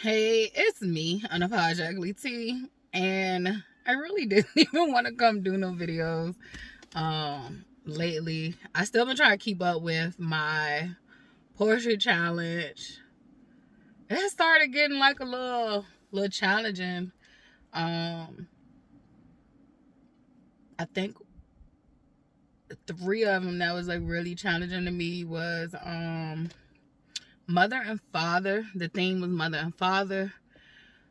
Hey, it's me, Unapologetically T, and I really didn't even want to come do no videos lately. I still been trying to keep up with my poetry challenge. It started getting like a little challenging. Um I think three of them that was like really challenging to me was mother and father. The theme was mother and father.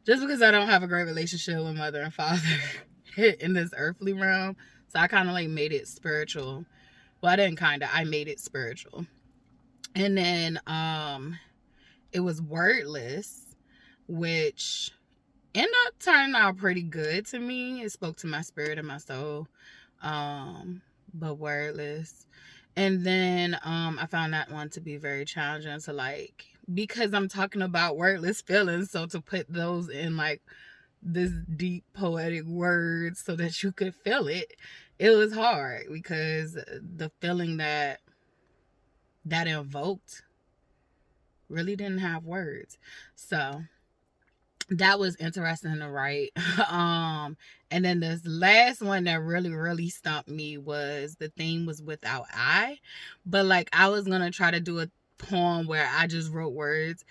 Just because I don't have a great relationship with mother and father in this earthly realm. So I kind of like made it spiritual. Well, I didn't kind of, I made it spiritual. And then it was wordless, which ended up turning out pretty good to me. It spoke to my spirit and my soul. But wordless. And then I found that one to be very challenging to like, because I'm talking about wordless feelings, so to put those in like this deep poetic words so that you could feel it, it was hard because the feeling that invoked really didn't have words. So that was interesting to write. And then this last one that really stumped me was the theme was without I. But like I was gonna try to do a poem where I just wrote words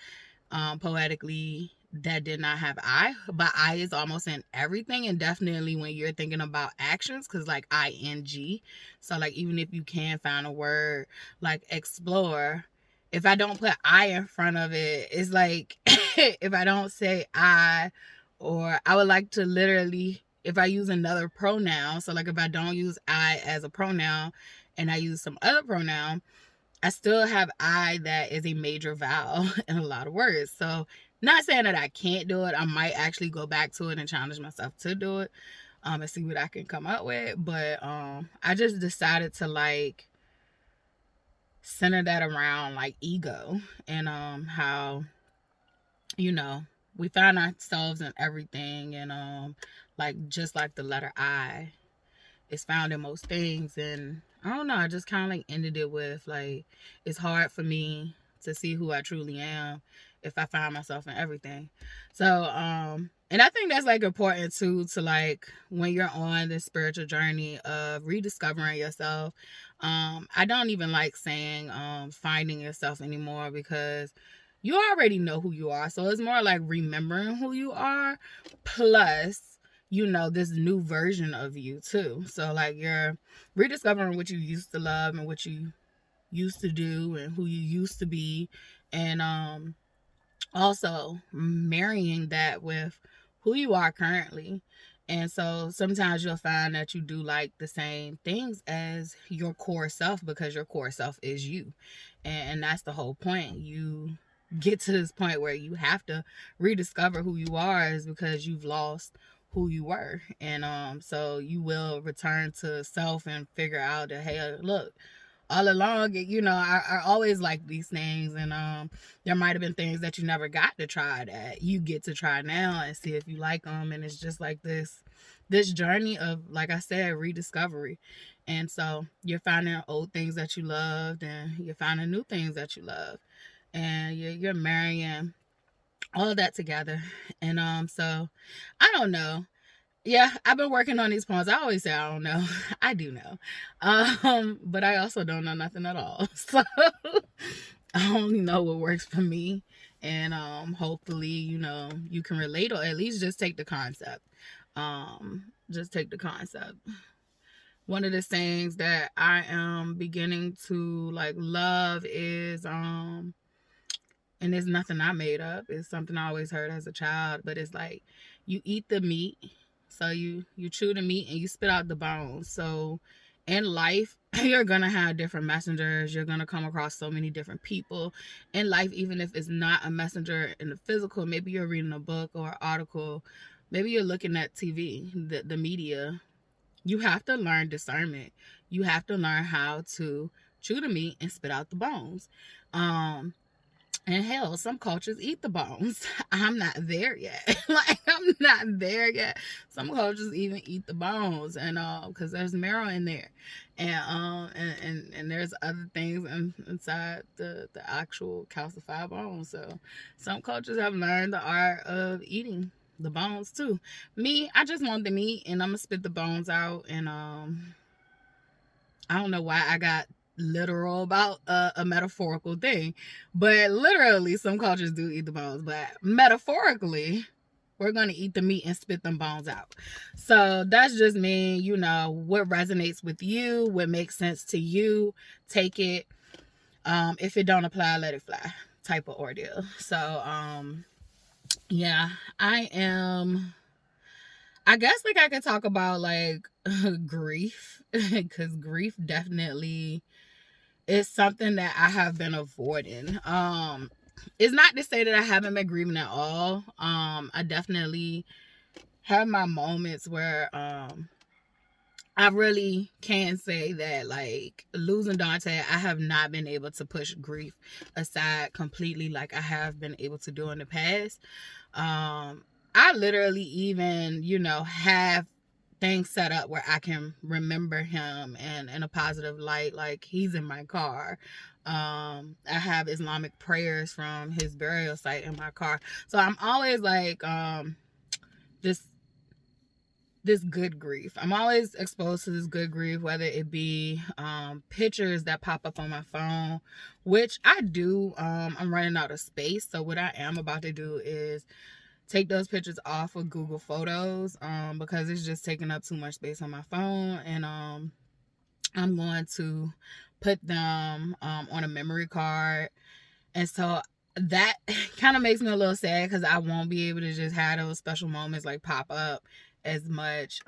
poetically that did not have I, but I is almost in everything, and definitely when you're thinking about actions, because like ing. So like even if you can find a word like explore, if I don't put I in front of it, it's like if I don't say I, or I would like to literally, if I use another pronoun, so like if I don't use I as a pronoun and I use some other pronoun, I still have I that is a major vowel in a lot of words. So not saying that I can't do it. I might actually go back to it and challenge myself to do it, and see what I can come up with. But I just decided to like center that around like ego and how, you know, we find ourselves in everything, and like just like the letter I, it's found in most things. And I don't know, I just kind of like ended it with like, it's hard for me to see who I truly am if I find myself in everything. So and I think that's like important too, to like when you're on this spiritual journey of rediscovering yourself. I don't even like saying finding yourself anymore, because you already know who you are. So it's more like remembering who you are, plus, you know, this new version of you too. So like you're rediscovering what you used to love and what you used to do and who you used to be, and also marrying that with who you are currently. And so sometimes you'll find that you do like the same things as your core self, because your core self is you. And that's the whole point. You get to this point where you have to rediscover who you are, is because you've lost who you were. And so you will return to self and figure out that, hey, look, all along, you know, I always like these things, and there might have been things that you never got to try that you get to try now and see if you like them. And it's just like this journey of, like I said, rediscovery. And so you're finding old things that you loved, and you're finding new things that you love, and you're marrying all of that together. And so I don't know. Yeah, I've been working on these poems. I always say I don't know. I do know. But I also don't know nothing at all. So I only know what works for me. And hopefully, you know, you can relate, or at least just take the concept. Just take the concept. One of the things that I am beginning to like love is and it's nothing I made up. It's something I always heard as a child, but it's like you eat the meat, so you chew the meat and you spit out the bones. So in life, you're gonna have different messengers. You're gonna come across so many different people in life, even if it's not a messenger in the physical. Maybe you're reading a book or an article. Maybe you're looking at TV, the media. You have to learn discernment. You have to learn how to chew the meat and spit out the bones. Um, And hell, some cultures eat the bones. I'm not there yet. Like, I'm not there yet. Some cultures even eat the bones, and because there's marrow in there, and there's other things inside the actual calcified bones. So some cultures have learned the art of eating the bones too. Me, I just want the meat, and I'm gonna spit the bones out. And I don't know why I got literal about a metaphorical thing, but literally some cultures do eat the bones, but metaphorically we're going to eat the meat and spit them bones out. So that's just me. You know, what resonates with you, what makes sense to you, take it. If it don't apply, let it fly, type of ordeal. So yeah, I guess like I could talk about like grief, because grief definitely is something that I have been avoiding. It's not to say that I haven't been grieving at all. I definitely have my moments where I really can say that, like, losing Dante, I have not been able to push grief aside completely like I have been able to do in the past. I literally even, you know, have things set up where I can remember him and in a positive light. Like, he's in my car. I have Islamic prayers from his burial site in my car. So I'm always like, this good grief. I'm always exposed to this good grief, whether it be pictures that pop up on my phone, which I do. I'm running out of space. So what I am about to do is take those pictures off of Google Photos, because it's just taking up too much space on my phone. And I'm going to put them on a memory card. And so that kind of makes me a little sad, because I won't be able to just have those special moments like pop up as much,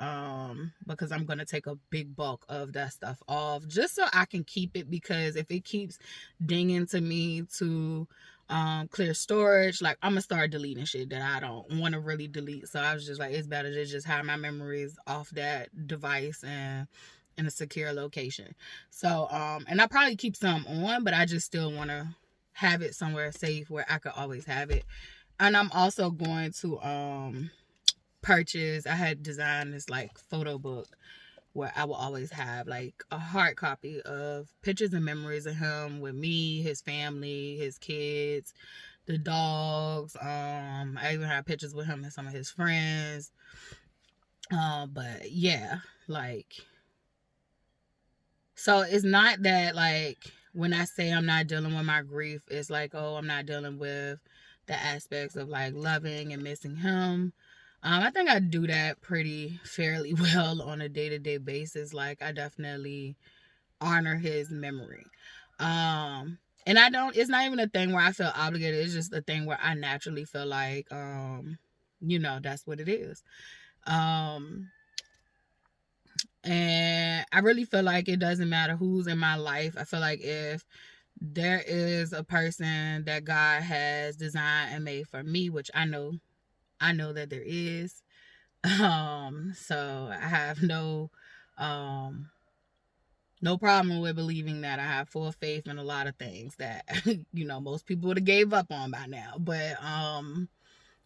because I'm going to take a big bulk of that stuff off just so I can keep it. Because if it keeps dinging to me to clear storage, like, I'm gonna start deleting shit that I don't want to really delete. So I was just like, it's better to just have my memories off that device and in a secure location. So and I probably keep some on, but I just still want to have it somewhere safe where I could always have it. And I'm also going to purchase, I had designed this like photo book where I will always have like a hard copy of pictures and memories of him with me, his family, his kids, the dogs. I even have pictures with him and some of his friends. But yeah, like, so it's not that, like, when I say I'm not dealing with my grief, it's like, oh, I'm not dealing with the aspects of like loving and missing him. I think I do that pretty fairly well on a day-to-day basis. Like, I definitely honor his memory. And it's not even a thing where I feel obligated. It's just a thing where I naturally feel like, you know, that's what it is. And I really feel like it doesn't matter who's in my life. I feel like if there is a person that God has designed and made for me, which I know that there is. So I have no problem with believing that. I have full faith in a lot of things that, you know, most people would have gave up on by now. But I'm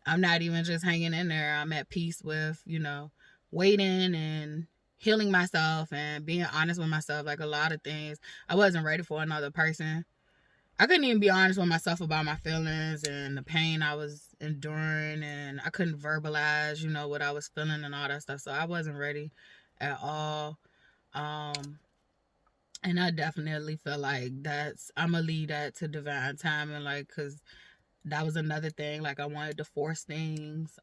not even just hanging in there. I'm at peace with, you know, waiting and healing myself and being honest with myself. Like, a lot of things I wasn't ready for another person. I couldn't even be honest with myself about my feelings and the pain I was enduring, and I couldn't verbalize, you know, what I was feeling and all that stuff. So I wasn't ready at all. And I definitely feel like I'm gonna leave that to divine timing, like, because that was another thing. Like, I wanted to force things.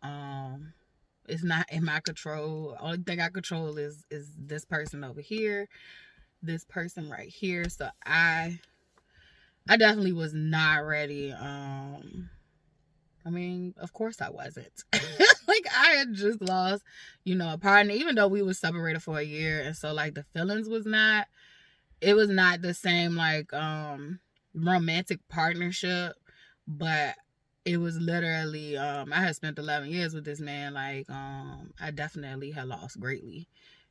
It's not in my control. Only thing I control is this person over here, this person right here. So I definitely was not ready. I mean, of course I wasn't. Like, I had just lost, you know, a partner, even though we were separated for a year. And so, like, the feelings was not the same, like, romantic partnership. But it was literally, I had spent 11 years with this man. Like, I definitely had lost greatly.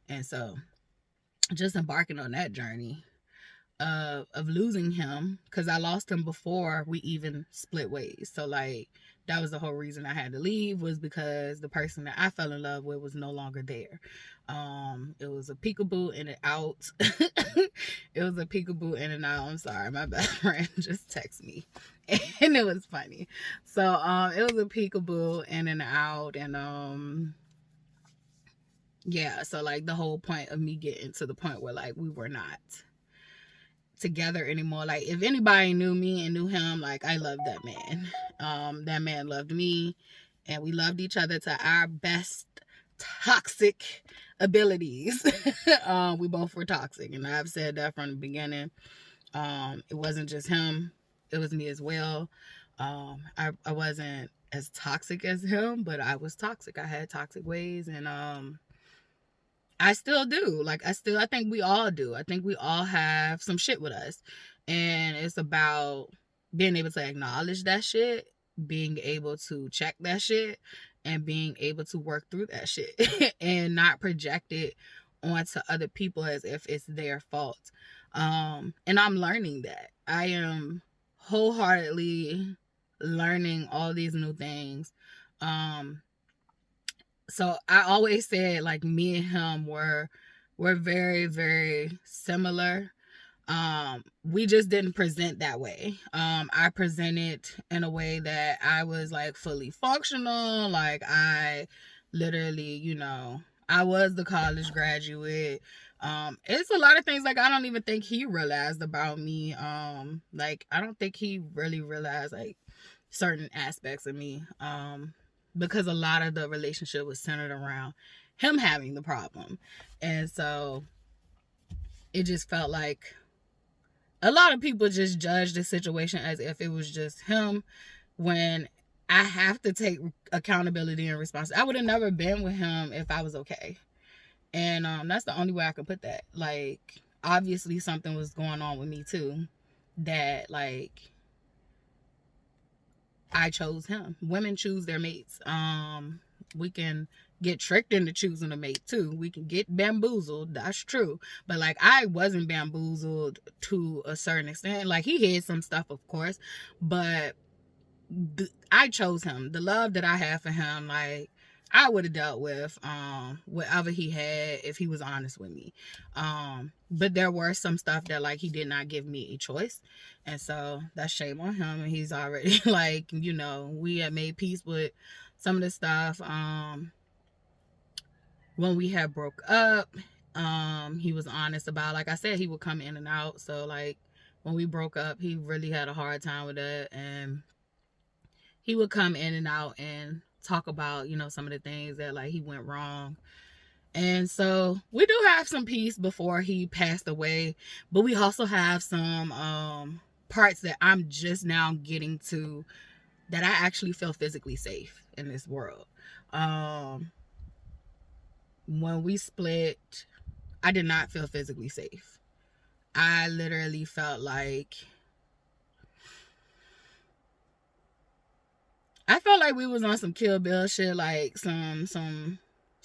And so, just embarking on that journey, of losing him, because I lost him before we even split ways. So like that was the whole reason I had to leave, was because the person that I fell in love with was no longer there. It was a peekaboo in and out. It was a peekaboo in and out. I'm sorry, my best friend just texted me and it was funny. So it was a peekaboo in and out, and yeah, so like the whole point of me getting to the point where like we were not together anymore. Like if anybody knew me and knew him, like I loved that man. That man loved me, and we loved each other to our best toxic abilities. We both were toxic, and I've said that from the beginning. It wasn't just him, it was me as well. I wasn't as toxic as him, but I was toxic. I had toxic ways, and I still do. Like, I think we all do. I think we all have some shit with us. And it's about being able to acknowledge that shit, being able to check that shit, and being able to work through that shit and not project it onto other people as if it's their fault. And I'm learning that. I am wholeheartedly learning all these new things. So I always said like me and him were very, very similar. We just didn't present that way. I presented in a way that I was like fully functional. Like I literally, you know, I was the college graduate. It's a lot of things like I don't even think he realized about me. Like I don't think he really realized like certain aspects of me. Because a lot of the relationship was centered around him having the problem. And so it just felt like a lot of people just judged the situation as if it was just him, when I have to take accountability and responsibility. I would have never been with him if I was okay. And that's the only way I could put that. Like, obviously something was going on with me too, that like I chose him. Women choose their mates. We can get tricked into choosing a mate too. We can get bamboozled. That's true. But like I wasn't bamboozled to a certain extent. Like he had some stuff, of course, but I chose him. The love that I have for him, like I would have dealt with whatever he had if he was honest with me. But there were some stuff that like he did not give me a choice. And so that's shame on him. And he's already like, you know, we had made peace with some of the stuff. When we had broke up, he was honest about, like I said, he would come in and out. So like when we broke up, he really had a hard time with that. And he would come in and out and talk about, you know, some of the things that like he went wrong. And so we do have some peace before he passed away, but we also have some parts that I'm just now getting to, that I actually feel physically safe in this world. When we split, I did not feel physically safe. I literally felt like we was on some Kill Bill shit, like some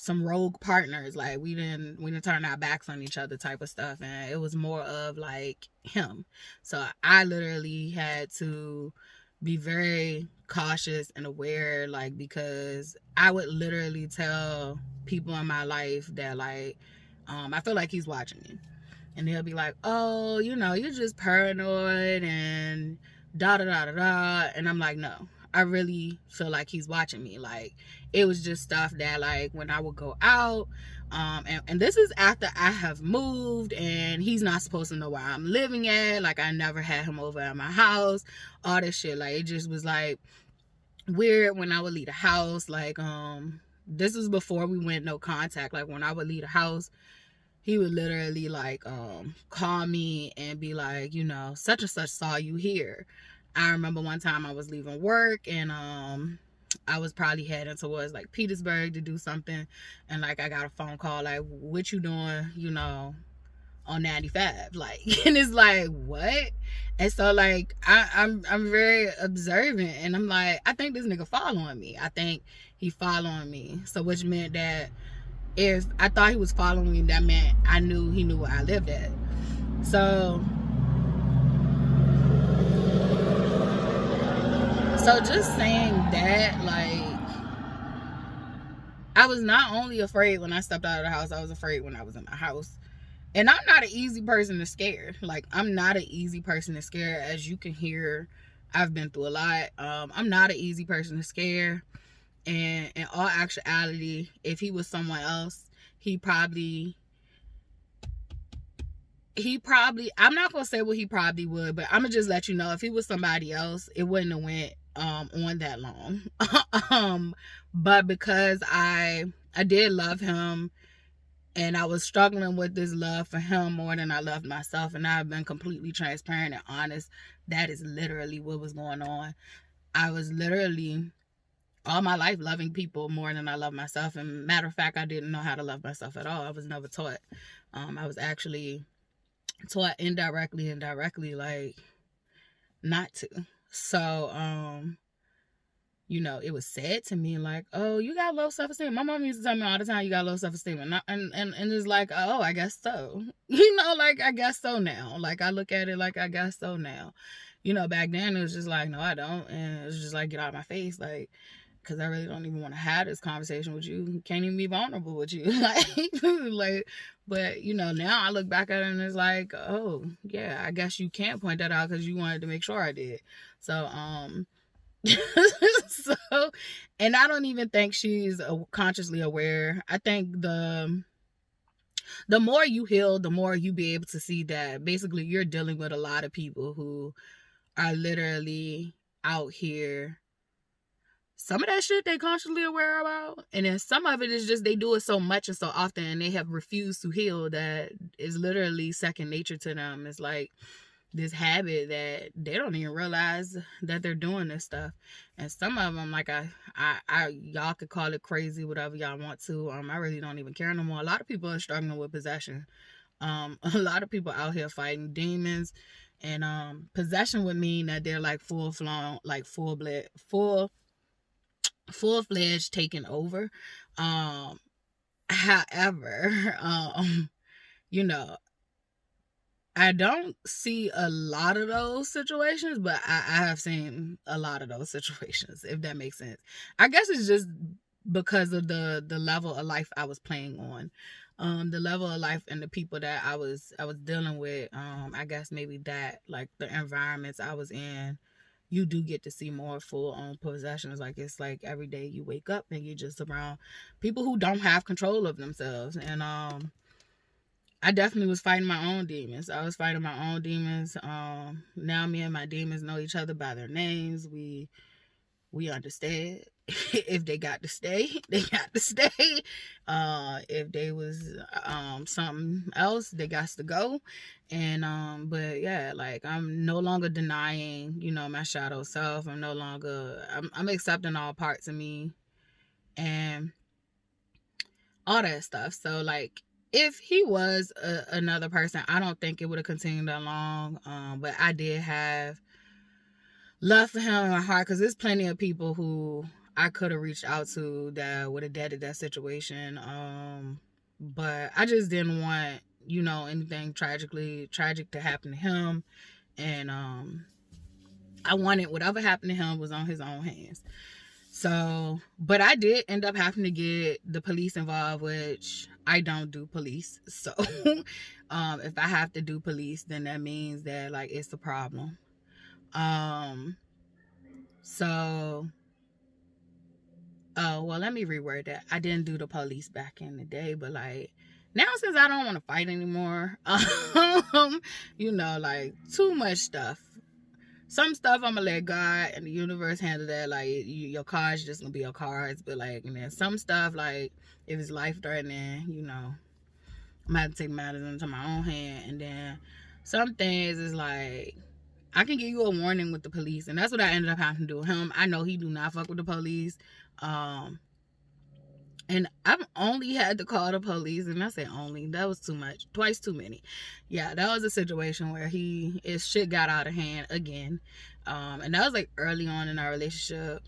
rogue partners. Like we didn't turn our backs on each other type of stuff, and it was more of like him. So I literally had to be very cautious and aware, like, because I would literally tell people in my life that like I feel like he's watching me, and they'll be like, oh, you know, you're just paranoid and da da da da da, and I'm like, no, I really feel like he's watching me. Like, it was just stuff that, like, when I would go out, and this is after I have moved, and he's not supposed to know where I'm living at. Like, I never had him over at my house, all this shit. Like, it just was, like, weird when I would leave the house. Like, this was before we went no contact. Like, when I would leave the house, he would literally, like, call me and be like, you know, such and such saw you here. I remember one time I was leaving work, and I was probably heading towards like Petersburg to do something, and like I got a phone call like, what you doing, you know, on 95? Like, and it's like, what? And so like I'm very observant, and I'm like, I think this nigga following me. I think he following me. So which meant that if I thought he was following me, that meant he knew where I lived at. So So just saying that, like, I was not only afraid when I stepped out of the house, I was afraid when I was in the house. And I'm not an easy person to scare. Like, I'm not an easy person to scare. As you can hear, I've been through a lot. I'm not an easy person to scare. And in all actuality, if he was someone else, he probably, I'm not gonna say what he probably would, but I'm gonna just let you know, if he was somebody else, it wouldn't have went on that long. But because I did love him, and I was struggling with this love for him more than I loved myself, and I've been completely transparent and honest, that is literally what was going on. I was literally all my life loving people more than I love myself. And matter of fact, I didn't know how to love myself at all. I was never taught. I was actually taught indirectly, like, not to. So you know, it was said to me, like, oh, you got low self-esteem. My mom used to tell me all the time, you got low self-esteem. And it's like, oh, I guess so. You know, like, I guess so now. Like, I look at it like, I guess so now. You know, back then it was just like, no, I don't. And it was just like, get out of my face. Like, because I really don't even want to have this conversation with you. Can't even be vulnerable with you. like, but, you know, now I look back at it and it's like, oh, yeah, I guess you can't point that out because you wanted to make sure I did. So, so, and I don't even think she's consciously aware. I think the more you heal, the more you be able to see that basically you're dealing with a lot of people who are literally out here. Some of that shit they consciously aware about, and then some of it is just they do it so much and so often, and they have refused to heal, that is literally second nature to them. It's like this habit that they don't even realize that they're doing this stuff. And some of them, like, I y'all could call it crazy, whatever y'all want to. I really don't even care no more. A lot of people are struggling with possession. A lot of people out here fighting demons, and possession would mean that they're like full-fledged taking over. However, you know, I don't see a lot of those situations, but I have seen a lot of those situations, if that makes sense. I guess it's just because of the level of life I was playing on. The level of life and the people that I was dealing with. I guess maybe that, like, the environments I was in, you do get to see more full-on possessions. Like, it's like every day you wake up and you're just around people who don't have control of themselves. And I definitely was fighting my own demons. I was fighting my own demons. Now me and my demons know each other by their names. We understand. If they got to stay, they got to stay. If they was something else, they got to go. And but yeah, like, I'm no longer denying, you know, my shadow self. I'm accepting all parts of me and all that stuff. So, like, if he was another person, I don't think it would have continued that long. But I did have love for him in my heart, because there's plenty of people who I could have reached out to that would have deaded that situation. But I just didn't want, you know, anything tragic to happen to him. And I wanted whatever happened to him was on his own hands. So, but I did end up having to get the police involved, which I don't do police. So, if I have to do police, then that means that, like, it's a problem. So, well, let me reword that. I didn't do the police back in the day, but, like, now, since I don't want to fight anymore, you know, like, too much stuff. Some stuff I'm gonna let God and the universe handle that. Like, your cards just gonna be your cards. But, like, and then some stuff, like, if it's life threatening, you know, I'm gonna have to take matters into my own hand. And then some things is like, I can give you a warning with the police, and that's what I ended up having to do with him. I know he do not fuck with the police. And I've only had to call the police, and I say only, that was too much, twice too many. Yeah, that was a situation where his shit got out of hand again. And that was, like, early on in our relationship.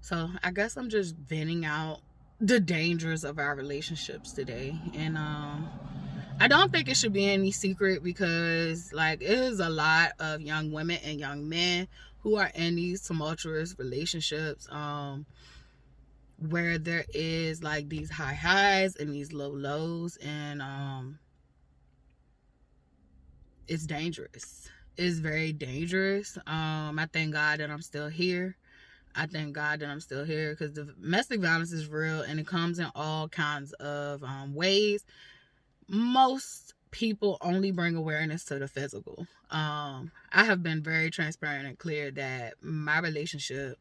So I guess I'm just venting out the dangers of our relationships today. And I don't think it should be any secret, because, like, it is a lot of young women and young men who are in these tumultuous relationships, where there is like these high highs and these low lows, and it's dangerous. It's very dangerous. I thank God that I'm still here. I thank God that I'm still here, because the domestic violence is real, and it comes in all kinds of ways. Most people only bring awareness to the physical. I have been very transparent and clear that my relationship,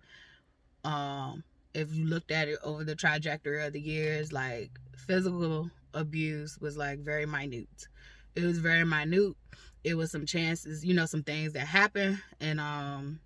if you looked at it over the trajectory of the years, like, physical abuse was like very minute. It was very minute. It was some chances, some things that happened, and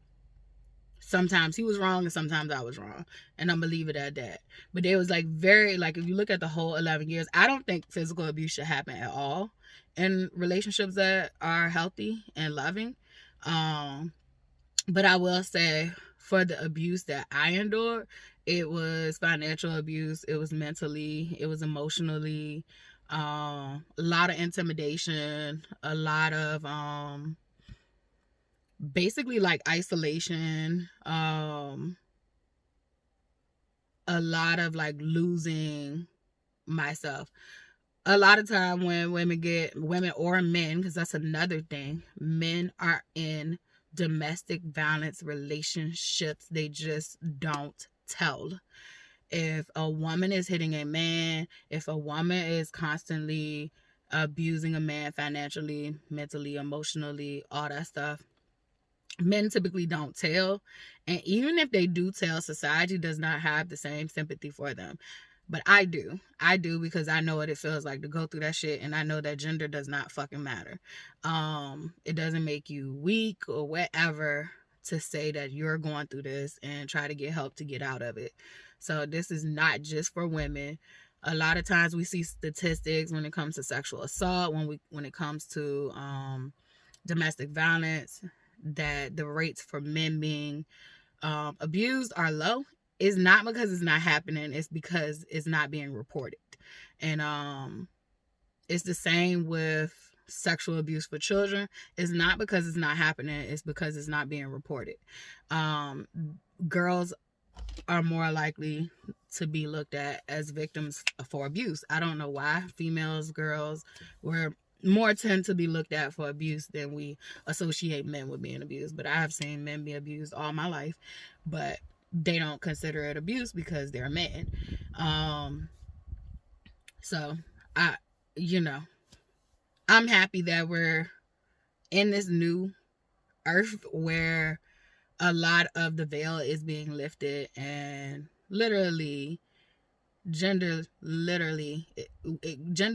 sometimes he was wrong and sometimes I was wrong, and I'm gonna leave it at that. But it was like very, like, if you look at the whole 11 years, I don't think physical abuse should happen at all in relationships that are healthy and loving. But I will say, for the abuse that I endured, it was financial abuse, it was mentally, it was emotionally, a lot of intimidation, a lot of basically like isolation, a lot of like losing myself. A lot of time when women or men, because that's another thing, men are in domestic violence relationships, they just don't tell. If a woman is hitting a man, if a woman is constantly abusing a man financially, mentally, emotionally, all that stuff, men typically don't tell. And even if they do tell, society does not have the same sympathy for them. But I do because I know what it feels like to go through that shit, and I know that gender does not fucking matter. It doesn't make you weak or whatever to say that you're going through this and try to get help to get out of it. So this is not just for women. A lot of times we see statistics when it comes to sexual assault, when it comes to domestic violence, that the rates for men being abused are low. It's not because it's not happening, it's because it's not being reported. And it's the same with sexual abuse for children. It's not because it's not happening, it's because it's not being reported. Girls are more likely to be looked at as victims for abuse. I don't know why. Females, girls, we're more tend to be looked at for abuse than we associate men with being abused. But I have seen men be abused all my life, but they don't consider it abuse because they're men. So I'm happy that we're in this new earth where a lot of the veil is being lifted, and gender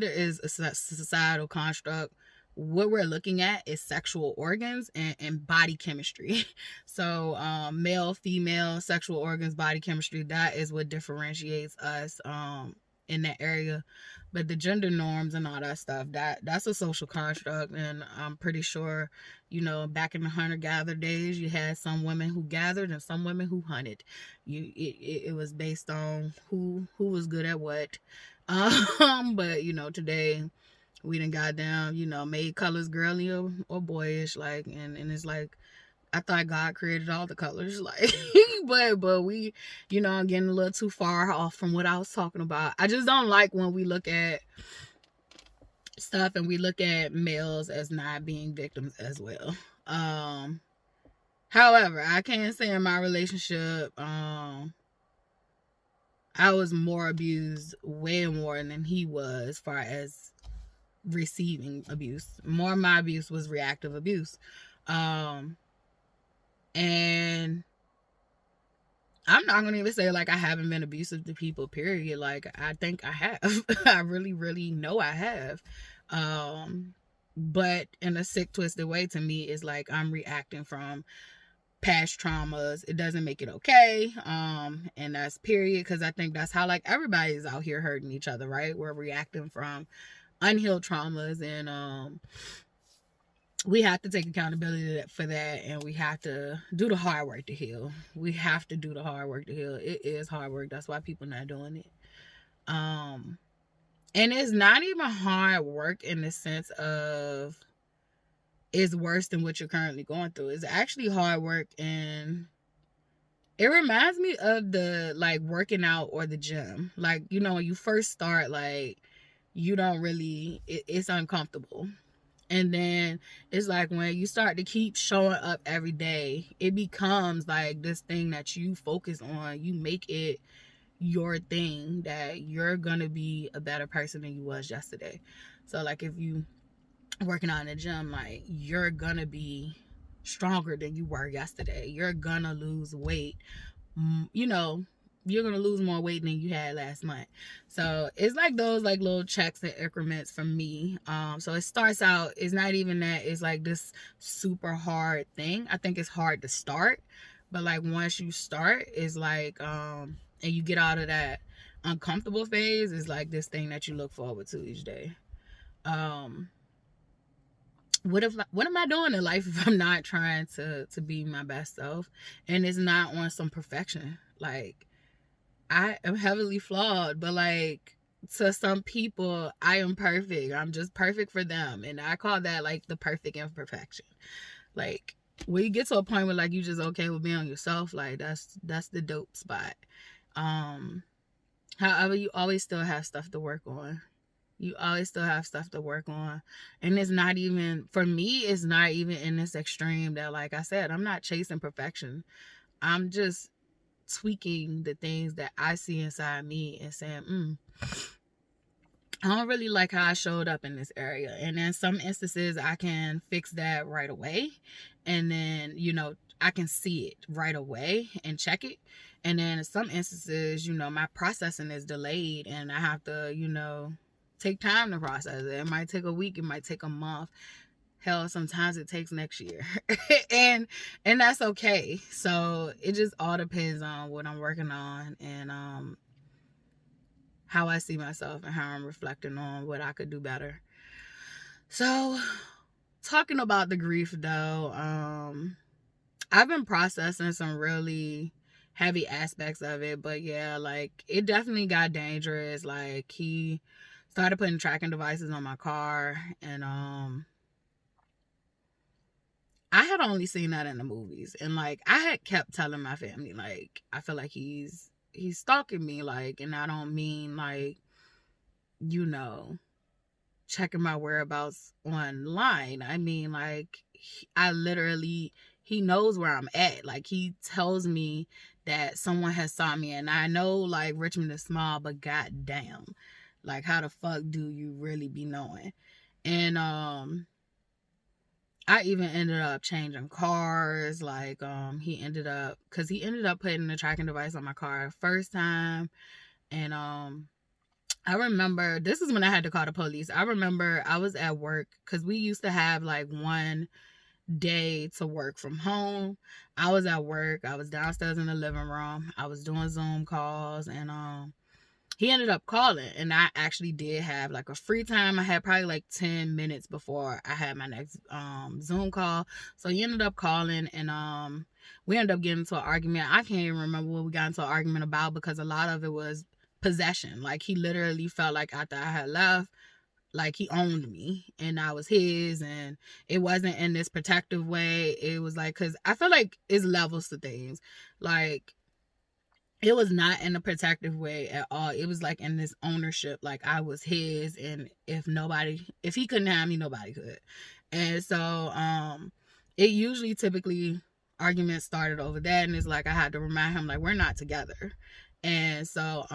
is a societal construct. What we're looking at is sexual organs and body chemistry. So male, female, sexual organs, body chemistry, that is what differentiates us in that area. But the gender norms and all that stuff, that's a social construct. And I'm pretty sure, back in the hunter-gatherer days, you had some women who gathered and some women who hunted. It was based on who was good at what. But today we done got down, made colors girly or boyish, like, and it's like, I thought God created all the colors, like, but we, I'm getting a little too far off from what I was talking about. I just don't like when we look at stuff and we look at males as not being victims as well. However, I can say in my relationship, I was more abused, way more than he was, as far as receiving abuse. More of my abuse was reactive abuse. And I'm not gonna even say like I haven't been abusive to people, period. Like, I think I have. I really, really know I have. But in a sick, twisted way, to me, it's like I'm reacting from past traumas. It doesn't make it okay. And that's period, because I think that's how, like, everybody's out here hurting each other, right? We're reacting from unhealed traumas, and we have to take accountability for that, and we have to do the hard work to heal. We have to do the hard work to heal. It is hard work. That's why people not doing it. And it's not even hard work in the sense of is worse than what you're currently going through. It's actually hard work, and it reminds me of the like working out or the gym. Like, you know, when you first start, like you don't really it's uncomfortable. And then it's like when you start to keep showing up every day, it becomes like this thing that you focus on. You make it your thing that you're gonna be a better person than you was yesterday. So like if you working out in the gym, like you're gonna be stronger than you were yesterday. You're gonna lose weight. You know, you're gonna lose more weight than you had last month. So it's like those like little checks and increments for me. So it starts out, it's not even that it's like this super hard thing. I think it's hard to start, but like once you start, it's like and you get out of that uncomfortable phase, is like this thing that you look forward to each day. um what am I doing in life if I'm not trying to be my best self? And it's not on some perfection. Like, I am heavily flawed, but like to some people I am perfect. I'm just perfect for them, and I call that like the perfect imperfection. Like when you get to a point where like you just okay with being yourself, like that's the dope spot. um However, you always still have stuff to work on. You always still have stuff to work on. And it's not even, for me, it's not even in this extreme that, like I said, I'm not chasing perfection. I'm just tweaking the things that I see inside me and saying, I don't really like how I showed up in this area. And in some instances, I can fix that right away. And then, you know, I can see it right away and check it. And then in some instances, you know, my processing is delayed and I have to, you know, take time to process it. It might take a week. It might take a month. Hell, sometimes it takes next year. and that's okay. So it just all depends on what I'm working on and how I see myself and how I'm reflecting on what I could do better. So, talking about the grief though, I've been processing some really heavy aspects of it, but yeah, like it definitely got dangerous. Like he started putting tracking devices on my car, and I had only seen that in the movies, and like I had kept telling my family like I feel like he's stalking me, like, and I don't mean like, you know, checking my whereabouts online. I mean, like, I literally, he knows where I'm at. Like, he tells me that someone has saw me, and I know, like, Richmond is small, but goddamn, like, how the fuck do you really be knowing? And I even ended up changing cars. Like, he ended up putting the tracking device on my car first time, and I remember, this is when I had to call the police. I remember I was at work because we used to have like one day to work from home. I was at work. I was downstairs in the living room. I was doing Zoom calls, and he ended up calling, and I actually did have like a free time. I had probably like 10 minutes before I had my next Zoom call. So he ended up calling, and we ended up getting into an argument. I can't even remember what we got into an argument about because a lot of it was possession. Like he literally felt like after I had left, like he owned me and I was his, and it wasn't in this protective way. It was like, because I feel like it's levels to things. Like it was not in a protective way at all. It was like in this ownership, like I was his, and if he couldn't have me, nobody could. And so it usually typically arguments started over that, and it's like I had to remind him like we're not together. And so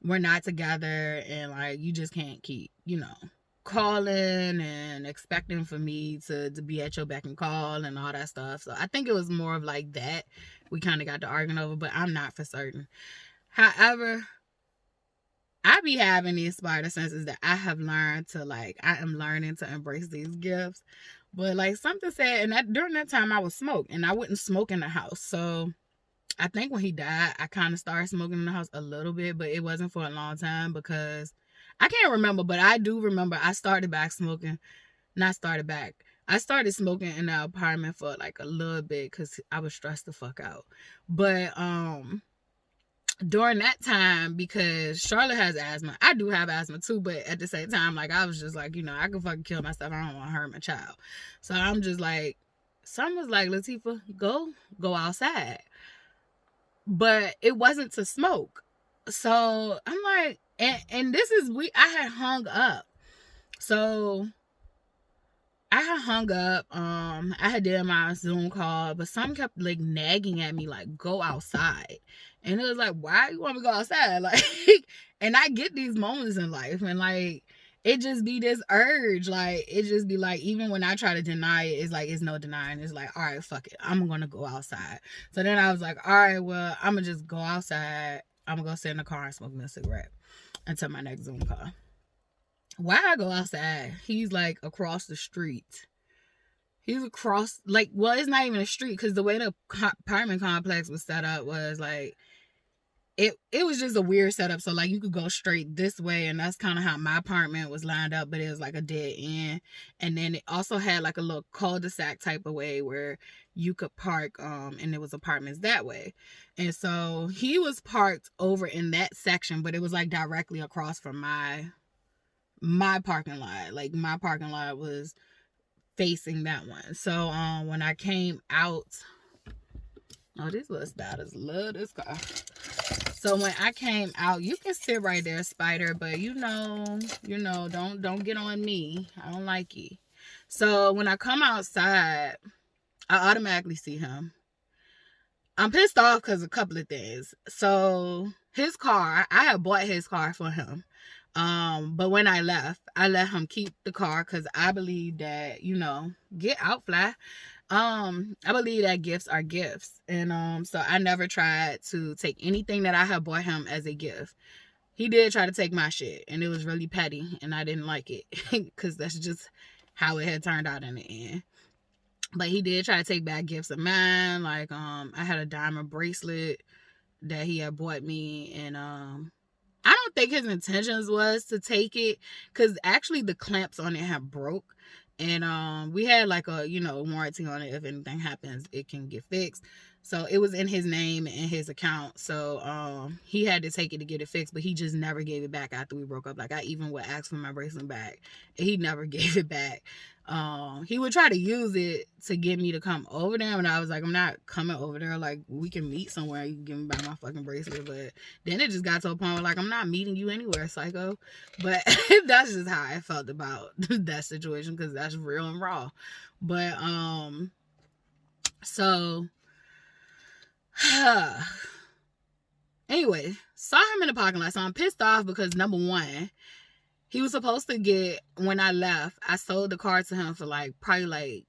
we're not together, and like you just can't keep, you know, calling and expecting for me to be at your beck and call and all that stuff. So I think it was more of like that we kind of got to arguing over, but I'm not for certain. However, I be having these spider senses that I have learned to, like, I am learning to embrace these gifts. But like something said, and that during that time I was smoke, and I wouldn't smoke in the house. So I think when he died, I kind of started smoking in the house a little bit, but it wasn't for a long time because I can't remember, but I do remember I started back smoking. Not started back. I started smoking in the apartment for like a little bit because I was stressed the fuck out. But during that time, because Charlotte has asthma, I do have asthma too, but at the same time, like, I was just like, I could fucking kill myself. I don't want to hurt my child. So I'm just like, someone was like, Latifah, go outside. But it wasn't to smoke. So I'm like, and this is, I had hung up. So I had hung up. I had did my Zoom call, but some kept like nagging at me, like, go outside. And it was like, why you want me to go outside? Like, and I get these moments in life, and like, it just be this urge. Like, it just be like, even when I try to deny it, it's like, it's no denying. It's like, all right, fuck it, I'm gonna go outside. So then I was like, all right, well, I'm gonna just go outside. I'm gonna go sit in the car and smoke me a cigarette until my next Zoom call. Why I go outside? He's like across the street. He's across, like, well, it's not even a street, because the way the apartment complex was set up was like, it was just a weird setup. So like, you could go straight this way, and that's kind of how my apartment was lined up, but it was like a dead end. And then it also had like a little cul-de-sac type of way where you could park, and there was apartments that way. And so he was parked over in that section, but it was like directly across from my parking lot. Like, my parking lot was facing that one. So when I came out, these little spiders love this car. So when I came out, you can sit right there, Spider, but don't get on me. I don't like you. So when I come outside, I automatically see him. I'm pissed off because of a couple of things. So his car, I had bought his car for him. But when I left, I let him keep the car, because I believe that, get out, fly. I believe that gifts are gifts. And so I never tried to take anything that I had bought him as a gift. He did try to take my shit, and it was really petty, and I didn't like it, because that's just how it had turned out in the end. But he did try to take back gifts of mine. Like, I had a diamond bracelet that he had bought me, and I don't think his intentions was to take it, because actually the clamps on it have broke. And we had like a, warranty on it. If anything happens, it can get fixed. So it was in his name and his account. So he had to take it to get it fixed, but he just never gave it back after we broke up. Like, I even would ask for my bracelet back, and he never gave it back. He would try to use it to get me to come over there, and I was like, I'm not coming over there. Like, we can meet somewhere, you can give me back my fucking bracelet. But then it just got to a point where, like, I'm not meeting you anywhere, psycho. But that's just how I felt about that situation, because that's real and raw. But so anyway, saw him in the parking lot. So I'm pissed off because, number one, he was supposed to get, when I left, I sold the car to him for like, probably like,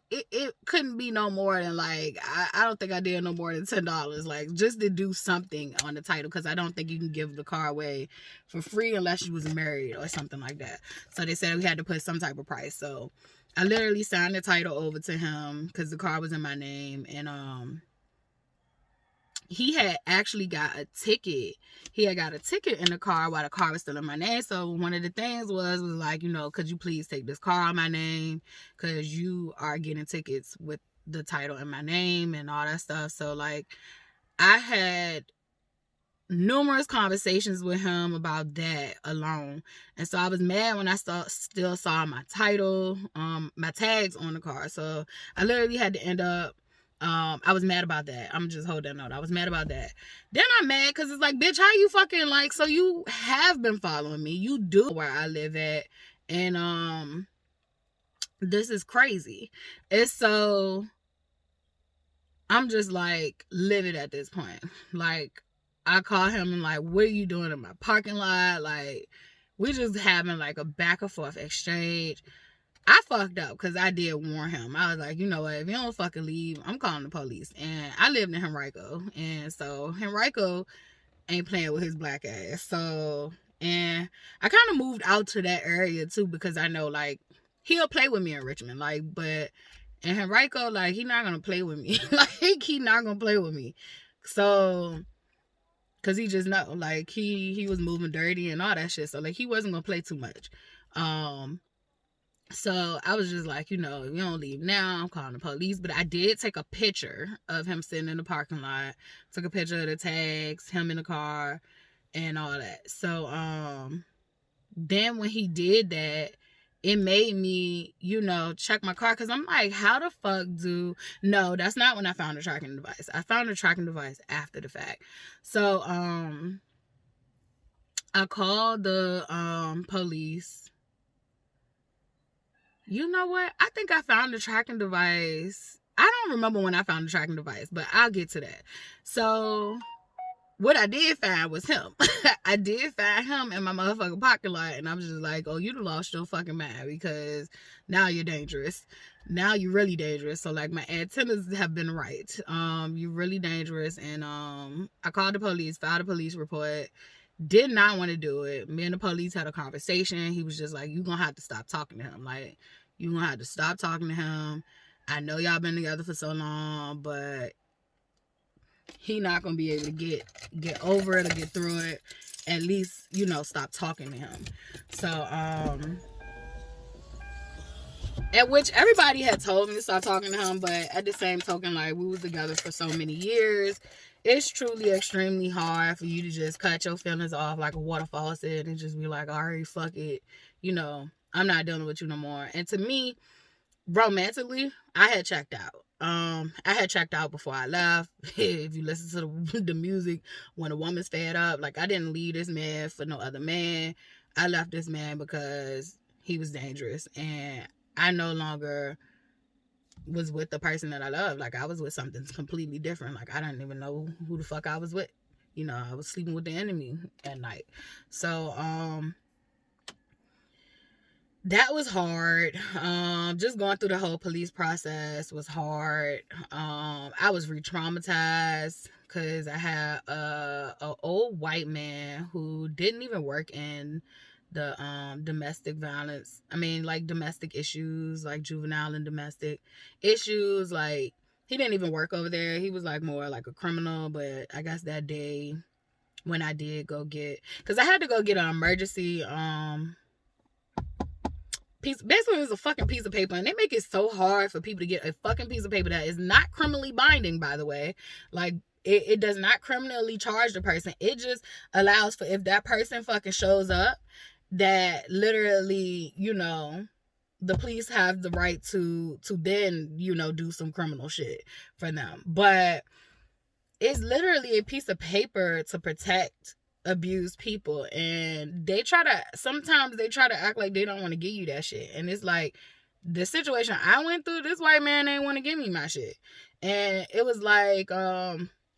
it couldn't be no more than like, I don't think I did no more than $10, like, just to do something on the title, because I don't think you can give the car away for free unless you was married or something like that. So they said we had to put some type of price. So I literally signed the title over to him, because the car was in my name. And he had actually got a ticket. He had got a ticket in the car while the car was still in my name. So one of the things was like, could you please take this car on my name? Because you are getting tickets with the title in my name and all that stuff. So, like, I had numerous conversations with him about that alone. And so I was mad when I still saw my title, my tags on the car. So I literally had to end up, I was mad about that. I'm just hold that note. I was mad about that. Then I'm mad because it's like, bitch, how you fucking, like, so you have been following me. You do where I live at. And this is crazy. And so I'm just like livid at this point. Like, I call him and like, what are you doing in my parking lot? Like, we just having like a back and forth exchange. I fucked up because I did warn him. I was like, you know what? If you don't fucking leave, I'm calling the police. And I lived in Henrico. And so Henrico ain't playing with his black ass. So, and I kind of moved out to that area too, because I know, like, he'll play with me in Richmond. Like, but in Henrico, like, he not going to play with me. Like, he not going to play with me. So, because he just know, like, he was moving dirty and all that shit. So, like, he wasn't going to play too much. So I was just like, you know, if you don't leave now, I'm calling the police. But I did take a picture of him sitting in the parking lot, took a picture of the tags, him in the car, and all that. So then when he did that, it made me, you know, check my car, because I'm like, how the fuck do... No, that's not when I found the tracking device. I found the tracking device after the fact. So I called the police. You know what? I think I found the tracking device. I don't remember when I found the tracking device, but I'll get to that. So what I did find was him. I did find him in my motherfucking parking lot, and I was just like, oh, you done lost your fucking mind, because now you're dangerous. Now you're really dangerous. So like, my antennas have been right. You're really dangerous. And I called the police, filed a police report. Did not want to do it. Me and the police had a conversation. He was just like, you gonna have to stop talking to him. Like, you gonna have to stop talking to him. I know y'all been together for so long, but he not gonna be able to get over it or get through it. At least, you know, stop talking to him. So at which everybody had told me to stop talking to him, but at the same token, like, we was together for so many years. It's truly extremely hard for you to just cut your feelings off like a water faucet and just be like, all right, fuck it, you know, I'm not dealing with you no more. And to me, romantically, I had checked out. I had checked out before I left. If you listen to the music, when a woman's fed up, like, I didn't leave this man for no other man. I left this man because he was dangerous, and I no longer was with the person that I loved. Like, I was with something completely different. Like, I didn't even know who the fuck I was with. You know, I was sleeping with the enemy at night. So that was hard. Just going through the whole police process was hard. I was re-traumatized because I had a old white man who didn't even work in the domestic violence. I mean, like, domestic issues, like juvenile and domestic issues. Like, he didn't even work over there. He was like more like a criminal. But I guess that day when I did go get, because I had to go get an emergency piece, basically it was a fucking piece of paper, and they make it so hard for people to get a fucking piece of paper that is not criminally binding, by the way. Like, it does not criminally charge the person. It just allows for, if that person fucking shows up, that literally, you know, the police have the right to then, you know, do some criminal shit for them. But it's literally a piece of paper to protect abused people, and sometimes they try to act like they don't want to give you that shit. And it's like, the situation I went through, this white man ain't want to give me my shit. And it was like,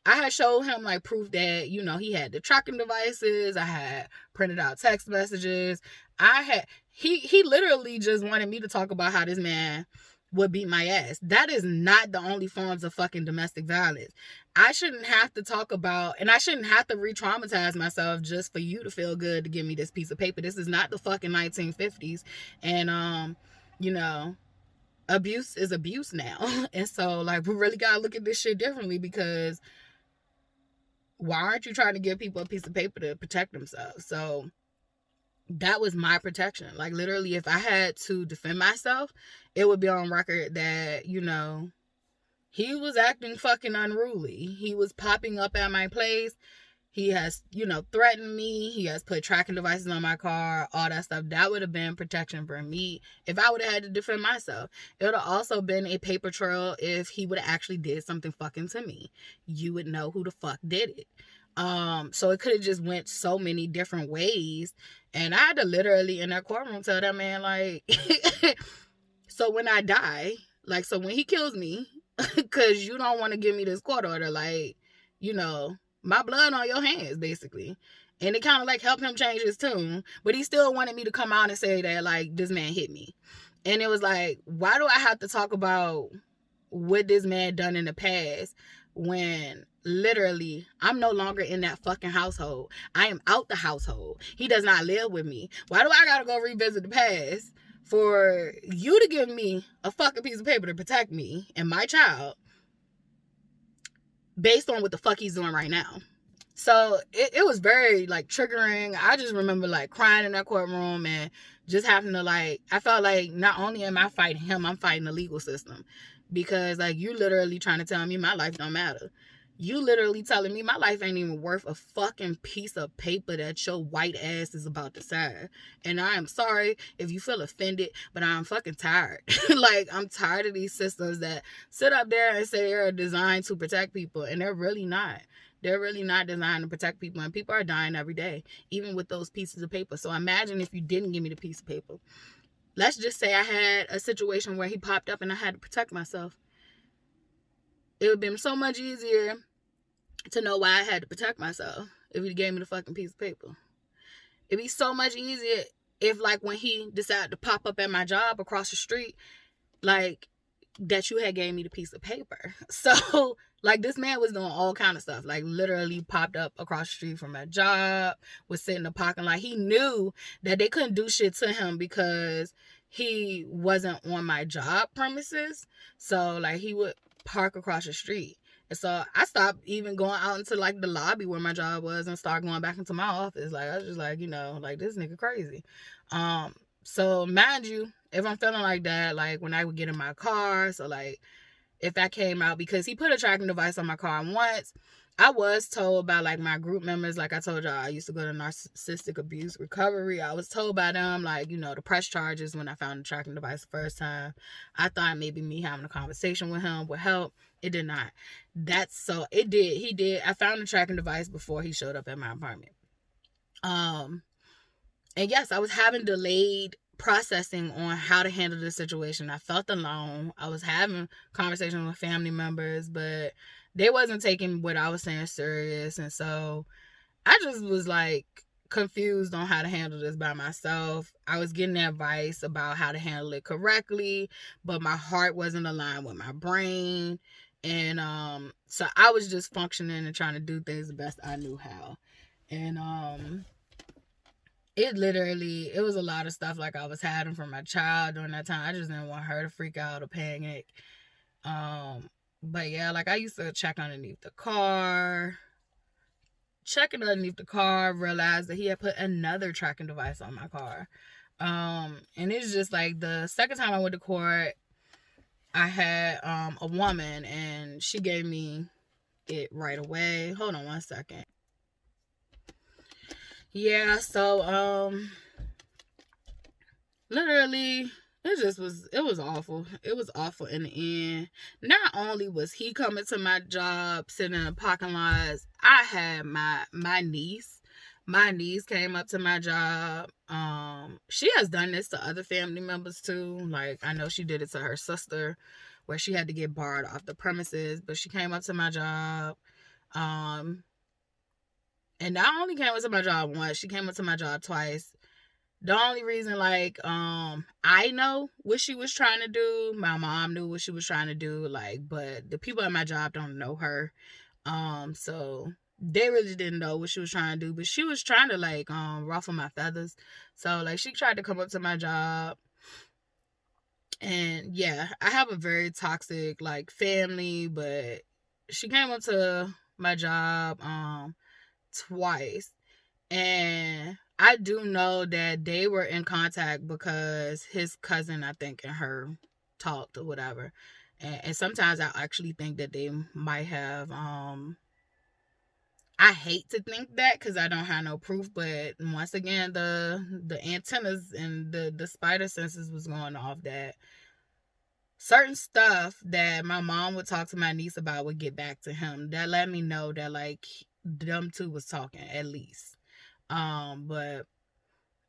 I had showed him like proof that, you know, he had the tracking devices. I had printed out text messages. He literally just wanted me to talk about how this man would beat my ass. That is not the only forms of fucking domestic violence. I shouldn't have to talk about, and I shouldn't have to re-traumatize myself just for you to feel good to give me this piece of paper. This is not the fucking 1950s. And, you know, abuse is abuse now. And so, like, we really gotta look at this shit differently, because why aren't you trying to give people a piece of paper to protect themselves? So that was my protection. Like, literally, if I had to defend myself, it would be on record that, you know, he was acting fucking unruly. He was popping up at my place. He has, you know, threatened me. He has put tracking devices on my car, all that stuff. That would have been protection for me if I would have had to defend myself. It would have also been a paper trail if he would have actually did something fucking to me. You would know who the fuck did it. So it could have just went so many different ways. And I had to literally in that courtroom tell that man, like, so when I die, like, so when he kills me, because you don't want to give me this court order, like, you know, my blood on your hands, basically. And it kind of like helped him change his tune, but he still wanted me to come out and say that, like, this man hit me. And it was like, why do I have to talk about what this man done in the past when literally I'm no longer in that fucking household? I am out the household. He does not live with me. Why do I gotta go revisit the past for you to give me a fucking piece of paper to protect me and my child based on what the fuck he's doing right now? So it was very, like, triggering. I just remember, like, crying in that courtroom and just having to, like, I felt like not only am I fighting him, I'm fighting the legal system. Because, like, you literally trying to tell me my life don't matter. You literally telling me my life ain't even worth a fucking piece of paper that your white ass is about to sign. And I am sorry if you feel offended, but I'm fucking tired. Like, I'm tired of these systems that sit up there and say they're designed to protect people, and they're really not. They're really not designed to protect people, and people are dying every day, even with those pieces of paper. So imagine if you didn't give me the piece of paper. Let's just say I had a situation where he popped up and I had to protect myself. It would have been so much easier to know why I had to protect myself if he gave me the fucking piece of paper. It'd be so much easier if, like, when he decided to pop up at my job across the street, like, that you had gave me the piece of paper. So, like, this man was doing all kind of stuff. Like, literally popped up across the street from my job, was sitting in the parking lot. He knew that they couldn't do shit to him because he wasn't on my job premises. So, like, he would park across the street. And so I stopped even going out into, like, the lobby where my job was and started going back into my office. Like, I was just like, you know, like, this nigga crazy. So mind you, if I'm feeling like that, like, when I would get in my car, so, like, if I came out, because he put a tracking device on my car once, I was told by, like, my group members, like I told y'all, I used to go to narcissistic abuse recovery. I was told by them, like, you know, to press charges when I found the tracking device the first time. I thought maybe me having a conversation with him would help. It did not. It did. He did. I found the tracking device before he showed up at my apartment. And yes, I was having delayed processing on how to handle this situation. I felt alone. I was having conversations with family members, but they wasn't taking what I was saying serious. And so I just was, like, confused on how to handle this by myself. I was getting advice about how to handle it correctly, but my heart wasn't aligned with my brain. And so I was just functioning and trying to do things the best I knew how. And it was a lot of stuff, like, I was hiding from my child during that time. I just didn't want her to freak out or panic. But yeah, like, I used to check underneath the car. Checking underneath the car, realized that he had put another tracking device on my car. And it's just like the second time I went to court, I had a woman, and she gave me it right away. Hold on one second. Yeah, so literally it was awful. It was awful in the end. Not only was he coming to my job, sitting in the parking lots, I had my niece. My niece came up to my job. She has done this to other family members too. Like, I know she did it to her sister, where she had to get barred off the premises, but she came up to my job. And not only came up to my job once, she came up to my job twice. The only reason, like, I know what she was trying to do. My mom knew what she was trying to do, like, but the people at my job don't know her. So they really didn't know what she was trying to do, but she was trying to, like, ruffle my feathers. So, like, she tried to come up to my job. And yeah, I have a very toxic, like, family, but she came up to my job twice. And I do know that they were in contact because his cousin, I think, and her talked or whatever. And sometimes I actually think that they might have, I hate to think that because I don't have no proof, but once again, the antennas and the spider senses was going off, that certain stuff that my mom would talk to my niece about would get back to him. That let me know that, like, them two was talking, at least. But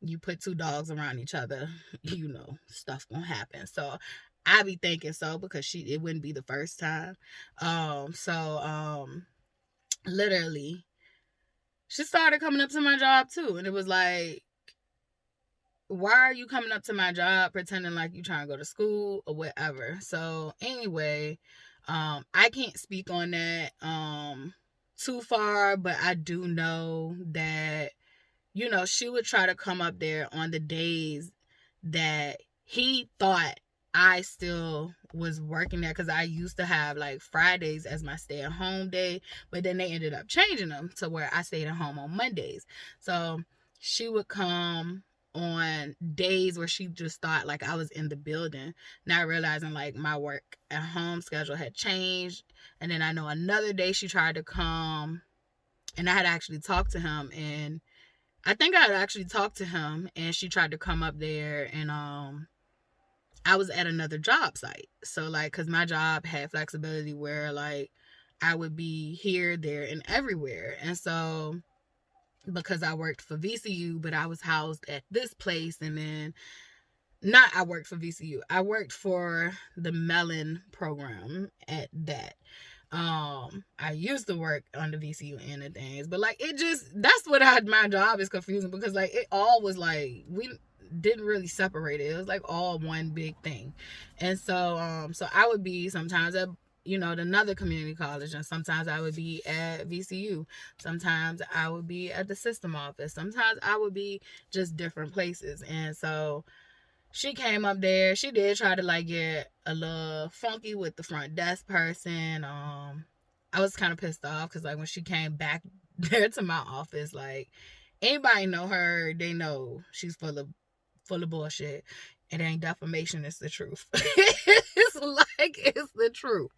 you put two dogs around each other, you know, stuff gonna happen. So I be thinking so, because it wouldn't be the first time. Literally, she started coming up to my job too, and it was like, why are you coming up to my job pretending like you trying to go to school or whatever? So anyway, I can't speak on that too far, but I do know that, you know, she would try to come up there on the days that he thought I still was working there, because I used to have, like, Fridays as my stay-at-home day, but then they ended up changing them to where I stayed at home on Mondays. So she would come on days where she just thought like I was in the building, not realizing like my work at home schedule had changed. And then I know another day she tried to come, and I had actually talked to him, and I think I had actually talked to him, and she tried to come up there, and I was at another job site. So like, cause my job had flexibility where like I would be here, there, and everywhere. And so because I worked for VCU, but I was housed at this place, and then not I worked for VCU. I worked for the Mellon program at that. I used to work on the VCU and the things, but like it just, that's what my job is confusing, because like it all was like we didn't really separate it. It was like all one big thing. And so so I would be sometimes at another community college, and sometimes I would be at VCU. Sometimes I would be at the system office. Sometimes I would be just different places. And so she came up there. She did try to like get a little funky with the front desk person. I was kind of pissed off because like when she came back there to my office, like anybody know her, they know she's full of bullshit. It ain't defamation, it's the truth. It's like it's the truth.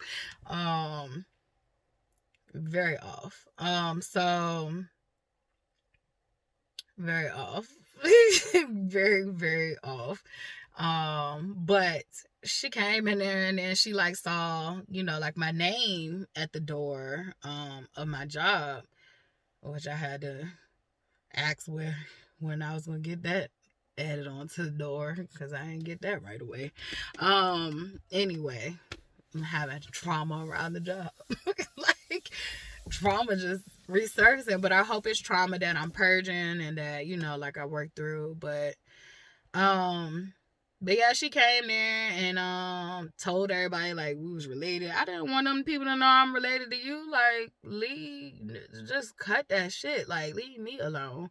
Very off. So very off. Very, very off. But she came in there, and then she like saw, like my name at the door of my job, which I had to ask when I was gonna get that added on to the door, because I didn't get that right away. Anyway, I'm having trauma around the job. Like trauma just resurfacing, but I hope it's trauma that I'm purging and that like I worked through. But yeah, she came there and told everybody like we was related. I didn't want them people to know I'm related to you. Like, just cut that shit. Like, leave me alone.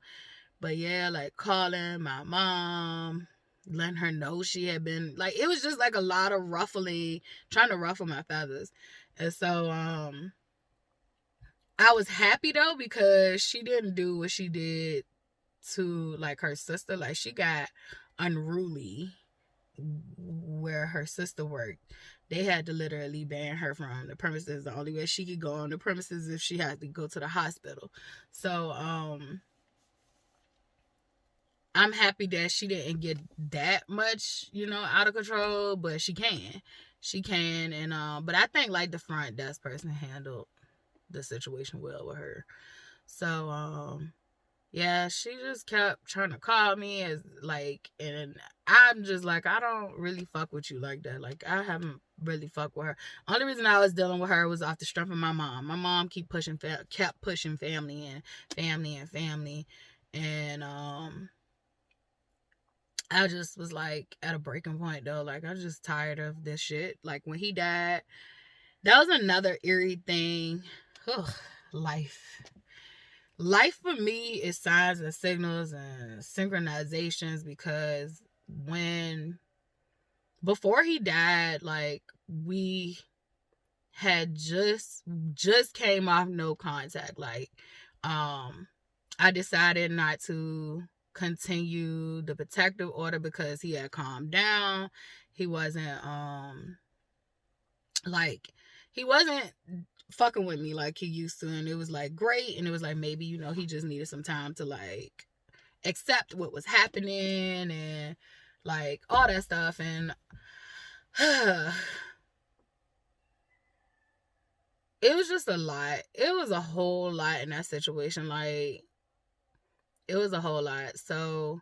But yeah, like calling my mom, letting her know she had been like, it was just like a lot of ruffling, trying to ruffle my feathers. And so I was happy though, because she didn't do what she did to like her sister. Like, she got unruly where her sister worked. They had to literally ban her from the premises. The only way she could go on the premises if she had to go to the hospital. So I'm happy that she didn't get that much, out of control, but she can. And but I think like the front desk person handled the situation well with her. So yeah, she just kept trying to call me as like, and I'm just like, I don't really fuck with you like that. Like, I haven't really fucked with her. Only reason I was dealing with her was off the strength of my mom. My mom kept pushing family and family. And I just was like at a breaking point though. Like, I'm just tired of this shit. Like, when he died, that was another eerie thing. Ugh, life for me is signs and signals and synchronizations, because before he died, like, we had just came off no contact. Like, I decided not to continue the protective order because he had calmed down. He wasn't he wasn't fucking with me like he used to, and it was like great, and it was like maybe he just needed some time to like accept what was happening and like all that stuff. And it was just a lot. It was a whole lot in that situation. Like, it was a whole lot. So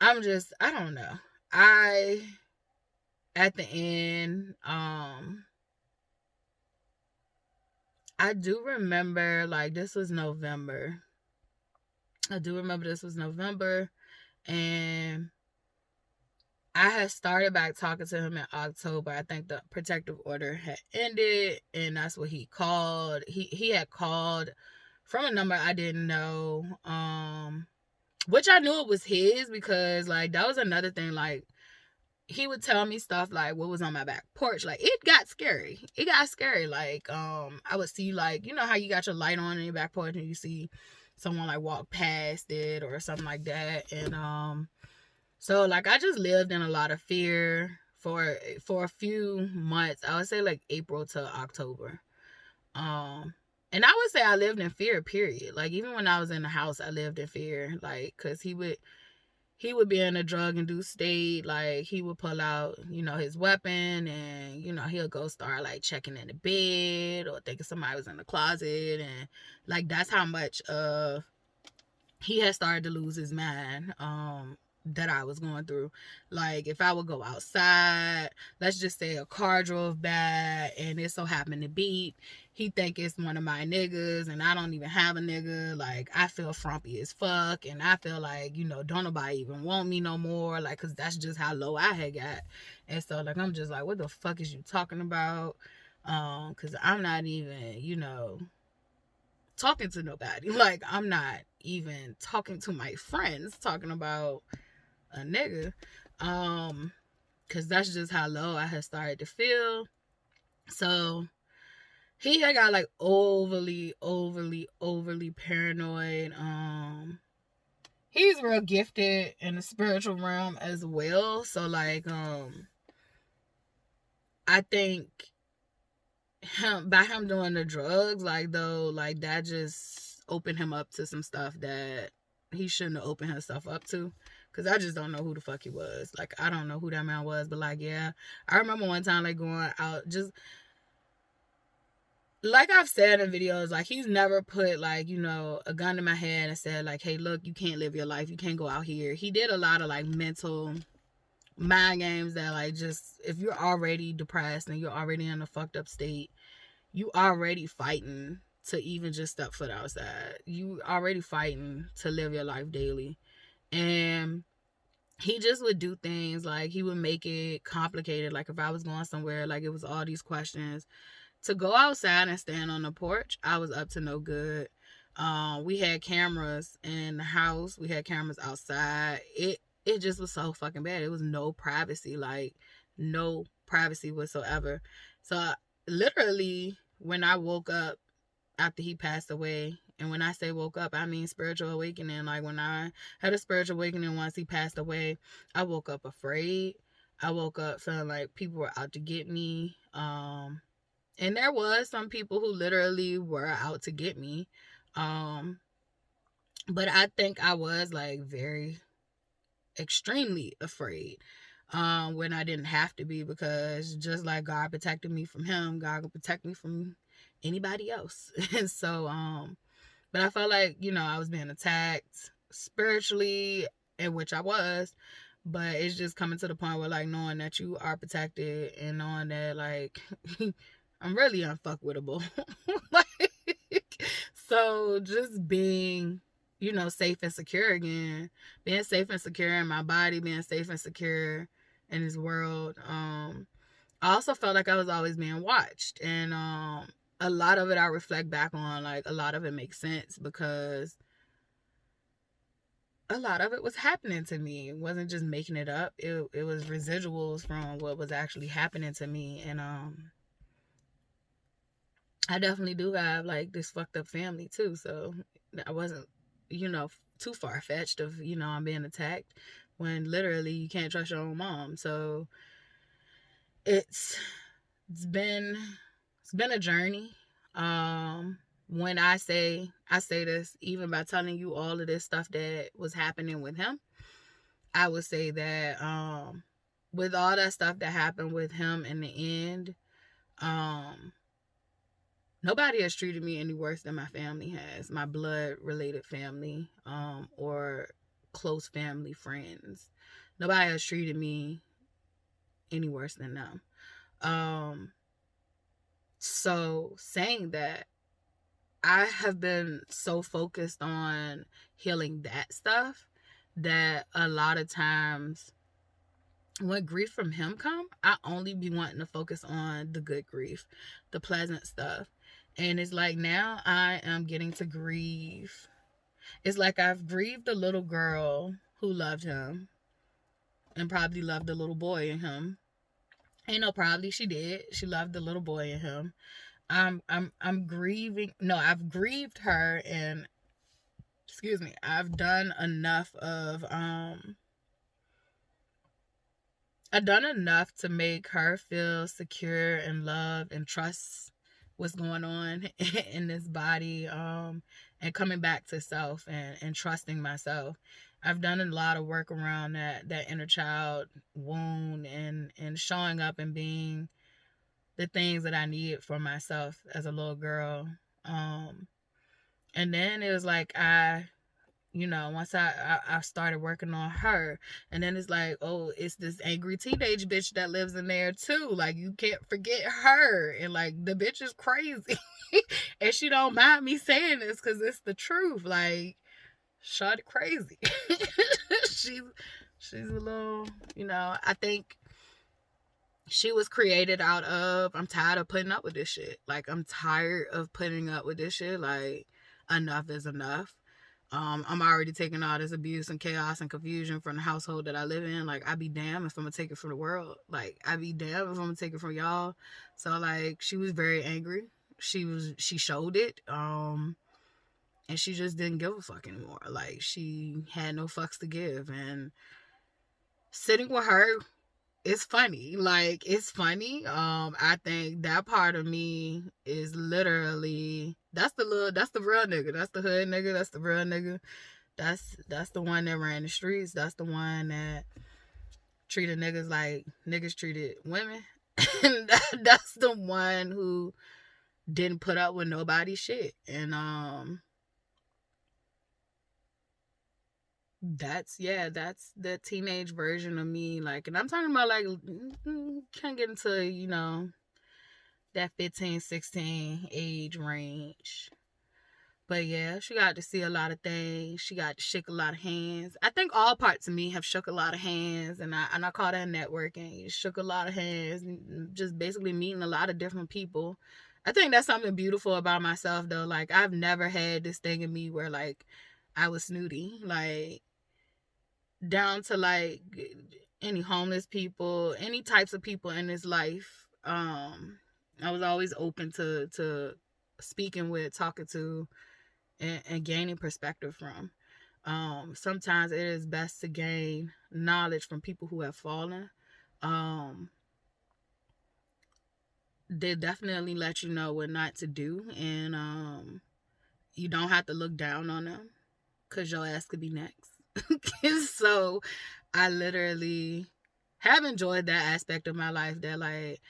I don't know. At the end, I do remember, like, this was November. And I had started back talking to him in October. I think the protective order had ended, and that's what he called. He had called from a number I didn't know, which I knew it was his, because, like, that was another thing. Like, he would tell me stuff like what was on my back porch. Like, it got scary. Like, I would see, like, how you got your light on in your back porch and you see someone like walked past it or something like that. And so like I just lived in a lot of fear for a few months. I would say like April to October. And I would say I lived in fear, period. Like even when I was in the house, I lived in fear. Like, cause he would be in a drug induced state. Like he would pull out, his weapon, and he'll go start like checking in the bed or thinking somebody was in the closet, and like that's how much he had started to lose his mind. That I was going through. Like if I would go outside, let's just say a car drove by and it so happened to beep, he think it's one of my niggas and I don't even have a nigga. Like I feel frumpy as fuck, and I feel like, don't nobody even want me no more. Like, cause that's just how low I had got. And so like I'm just like, what the fuck is you talking about? Cause I'm not even, talking to nobody. Like I'm not even talking to my friends talking about a nigga. Cause that's just how low I had started to feel. So he had got like overly paranoid. He's real gifted in the spiritual realm as well. So like I think by him doing the drugs, like though, like that just opened him up to some stuff that he shouldn't have opened himself up to. Cause I just don't know who the fuck he was. Like I don't know who that man was, but like yeah, I remember one time like going out, just like I've said in videos, like he's never put like a gun to my head and said like, hey look, you can't live your life, you can't go out here. He did a lot of like mental mind games that like, just if you're already depressed and you're already in a fucked up state, you already fighting to even just step foot outside. You already fighting to live your life daily. And he just would do things like he would make it complicated. Like if I was going somewhere, like it was all these questions. To go outside and stand on the porch, I was up to no good. We had cameras in the house. We had cameras outside. It just was so fucking bad. It was no privacy, like no privacy whatsoever. So literally, when I woke up after he passed away, and when I say woke up, I mean spiritual awakening. Like when I had a spiritual awakening once he passed away, I woke up afraid. I woke up feeling like people were out to get me. And there was some people who literally were out to get me. But I think I was like very extremely afraid when I didn't have to be, because just like God protected me from him, God will protect me from anybody else. And so but I felt like I was being attacked spiritually, in which I was, but it's just coming to the point where like knowing that you are protected and knowing that like I'm really unfuckwittable. Like, so just being safe and secure again, being safe and secure in my body, being safe and secure in this world. I also felt like I was always being watched, and a lot of it I reflect back on, like a lot of it makes sense because a lot of it was happening to me. It wasn't just making it up. It was residuals from what was actually happening to me. And I definitely do have like this fucked up family too. So I wasn't, too far fetched of, I'm being attacked when literally you can't trust your own mom. So it's been a journey. When I say this, even by telling you all of this stuff that was happening with him, I would say that with all that stuff that happened with him in the end, nobody has treated me any worse than my family has, my blood related family, or close family friends. Nobody has treated me any worse than them. So saying that, I have been so focused on healing that stuff that a lot of times when grief from him come, I only be wanting to focus on the good grief, the pleasant stuff. And it's like now I am getting to grieve. It's like I've grieved the little girl who loved him and probably loved the little boy in him. Ain't no probably, she did. She loved the little boy in him. I'm grieving. No, I've grieved her, and excuse me, I've done enough to make her feel secure and loved and trust what's going on in this body, and coming back to self and trusting myself. I've done a lot of work around that inner child wound and showing up and being the things that I needed for myself as a little girl. And then it was like once I started working on her, and then it's like, oh, it's this angry teenage bitch that lives in there too. Like, you can't forget her, and like the bitch is crazy, and she don't mind me saying this because it's the truth. Like, shawty crazy. she's she's a little, I think she was created out of, I'm tired of putting up with this shit. Like, I'm tired of putting up with this shit. Like, enough is enough. I'm already taking all this abuse and chaos and confusion from the household that I live in. Like, I'd be damned if I'm gonna take it from the world. Like, I'd be damned if I'm gonna take it from y'all. So, like, she was very angry. She showed it. And she just didn't give a fuck anymore. Like, she had no fucks to give. And sitting with her, it's funny. Like, it's funny. I think that part of me is literally, that's the real nigga. That's the hood nigga. That's the real nigga. That's the one that ran the streets. That's the one that treated niggas like niggas treated women. And that's the one who didn't put up with nobody's shit. And that's the teenage version of me. Like, and I'm talking about, like, can't get into that 15, 16 age range. But yeah, she got to see a lot of things. She got to shake a lot of hands. I think all parts of me have shook a lot of hands, and I call that networking. You shook a lot of hands, just basically meeting a lot of different people. I think that's something beautiful about myself, though. Like, I've never had this thing in me where, like, I was snooty. Like, down to, like, any homeless people, any types of people in this life. I was always open to speaking with, talking to, and gaining perspective from. Sometimes it is best to gain knowledge from people who have fallen. They definitely let you know what not to do, and you don't have to look down on them because your ass could be next. So I literally have enjoyed that aspect of my life, that, like,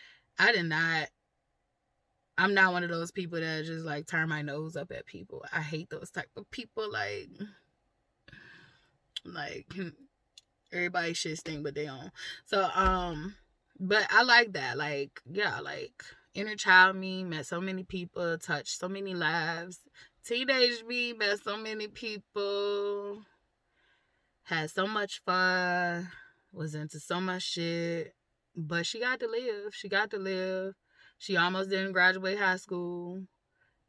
I'm not one of those people that just, like, turn my nose up at people. I hate those type of people. Like everybody should stink but they own. So, but I like that. Like, yeah, like, inner child me met so many people, touched so many lives. Teenage me met so many people, had so much fun, was into so much shit. But she got to live. She almost didn't graduate high school.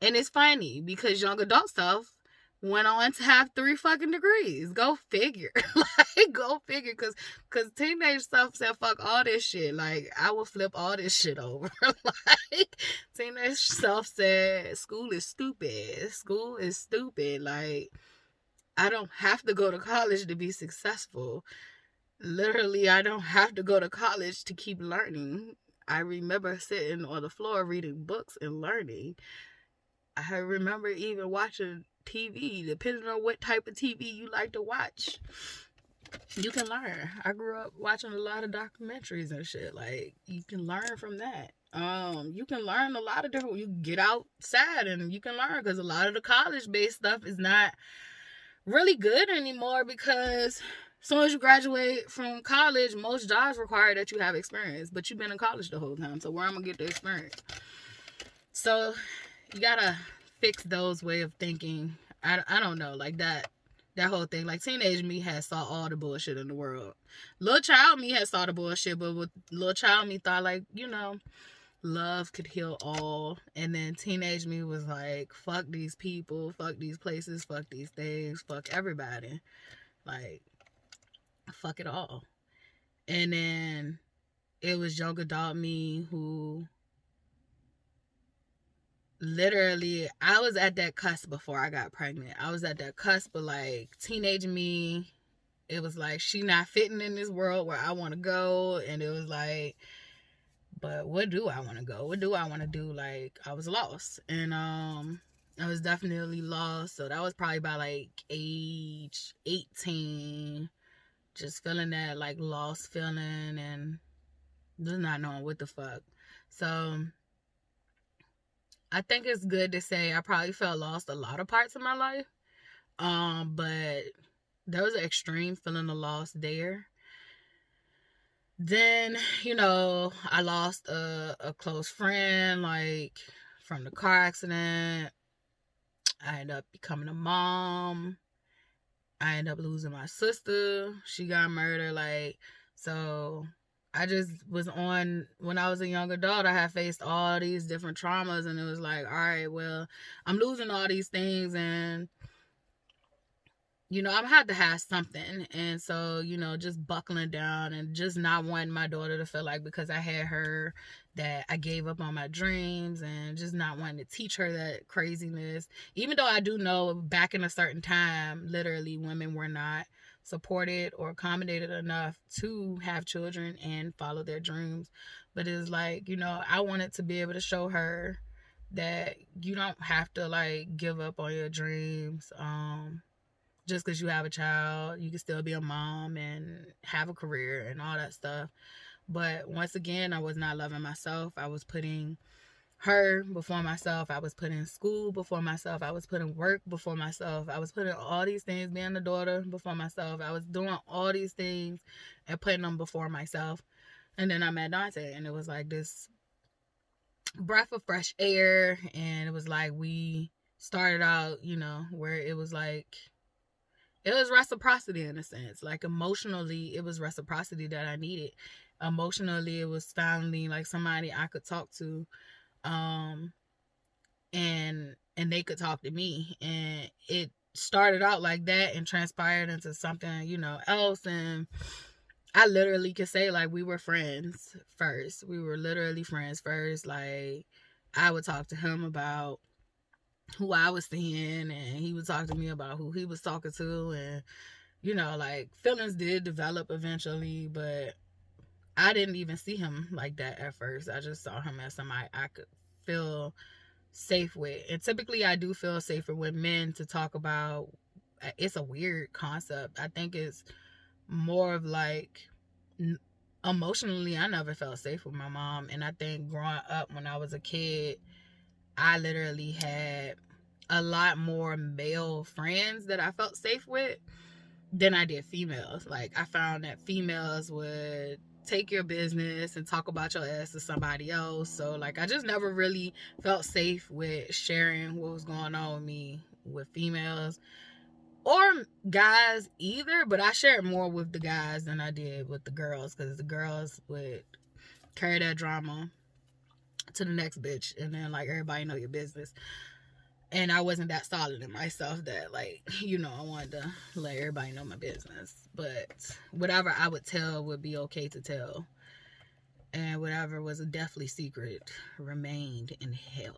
And it's funny because young adult stuff went on to have 3 fucking degrees. Go figure. Like, go figure. Because teenage stuff said, fuck all this shit. Like, I will flip all this shit over. Like, teenage stuff said, school is stupid. Like, I don't have to go to college to be successful. Literally, I don't have to go to college to keep learning. I remember sitting on the floor reading books and learning. I remember even watching TV, depending on what type of TV you like to watch. You can learn. I grew up watching a lot of documentaries and shit. Like, you can learn from that. You can learn a lot of different, you get outside and you can learn, because a lot of the college-based stuff is not really good anymore, because as soon as you graduate from college, most jobs require that you have experience, but you've been in college the whole time. So where I'm gonna get the experience? So you gotta fix those way of thinking. I don't know, like that whole thing. Like, teenage me has saw all the bullshit in the world. Little child me has saw the bullshit, but with little child me thought, like, love could heal all. And then teenage me was like, fuck these people, fuck these places, fuck these things, fuck everybody. Like, fuck it all. And then it was young adult me who literally, I was at that cusp before I got pregnant. I was at that cusp of like teenage me. It was like she not fitting in this world where I want to go, and it was like, but where do I want to go? What do I want to do? Like, I was lost, and I was definitely lost. So that was probably by like age 18, just feeling that like lost feeling and just not knowing what the fuck. So I think it's good to say I probably felt lost a lot of parts of my life. But there was an extreme feeling of loss there. Then, I lost a close friend, like from the car accident. I ended up becoming a mom. I ended up losing my sister. She got murdered. Like, so I just was on, when I was a young adult, I had faced all these different traumas, and it was like, all right, well, I'm losing all these things, and I'm had to have something. And so, just buckling down and just not wanting my daughter to feel like because I had her that I gave up on my dreams, and just not wanting to teach her that craziness. Even though I do know back in a certain time, literally women were not supported or accommodated enough to have children and follow their dreams. But it's like, I wanted to be able to show her that you don't have to like give up on your dreams. Just because you have a child, you can still be a mom and have a career and all that stuff. But once again, I was not loving myself. I was putting her before myself. I was putting school before myself. I was putting work before myself. I was putting all these things, being a daughter, before myself. I was doing all these things and putting them before myself. And then I met Dante, and it was like this breath of fresh air. And it was like we started out, where it was like, it was reciprocity in a sense. Like emotionally, it was reciprocity that I needed. Emotionally, it was finally like somebody I could talk to, and they could talk to me. And it started out like that and transpired into something, else. And I literally could say like we were friends first. We were literally friends first. Like I would talk to him about who I was seeing, and he would talk to me about who he was talking to. And like feelings did develop eventually, but I didn't even see him like that at first. I just saw him as somebody I could feel safe with. And typically I do feel safer with men to talk about. It's a weird concept. I think it's more of like, emotionally, I never felt safe with my mom. And I think growing up when I was a kid, I literally had a lot more male friends that I felt safe with than I did females. Like, I found that females would take your business and talk about your ass to somebody else. So, like, I just never really felt safe with sharing what was going on with me with females or guys either. But I shared more with the guys than I did with the girls, because the girls would carry that drama to the next bitch, and then like everybody know your business. And I wasn't that solid in myself that like, I wanted to let everybody know my business. But whatever I would tell would be okay to tell, and whatever was a deathly secret remained in hell.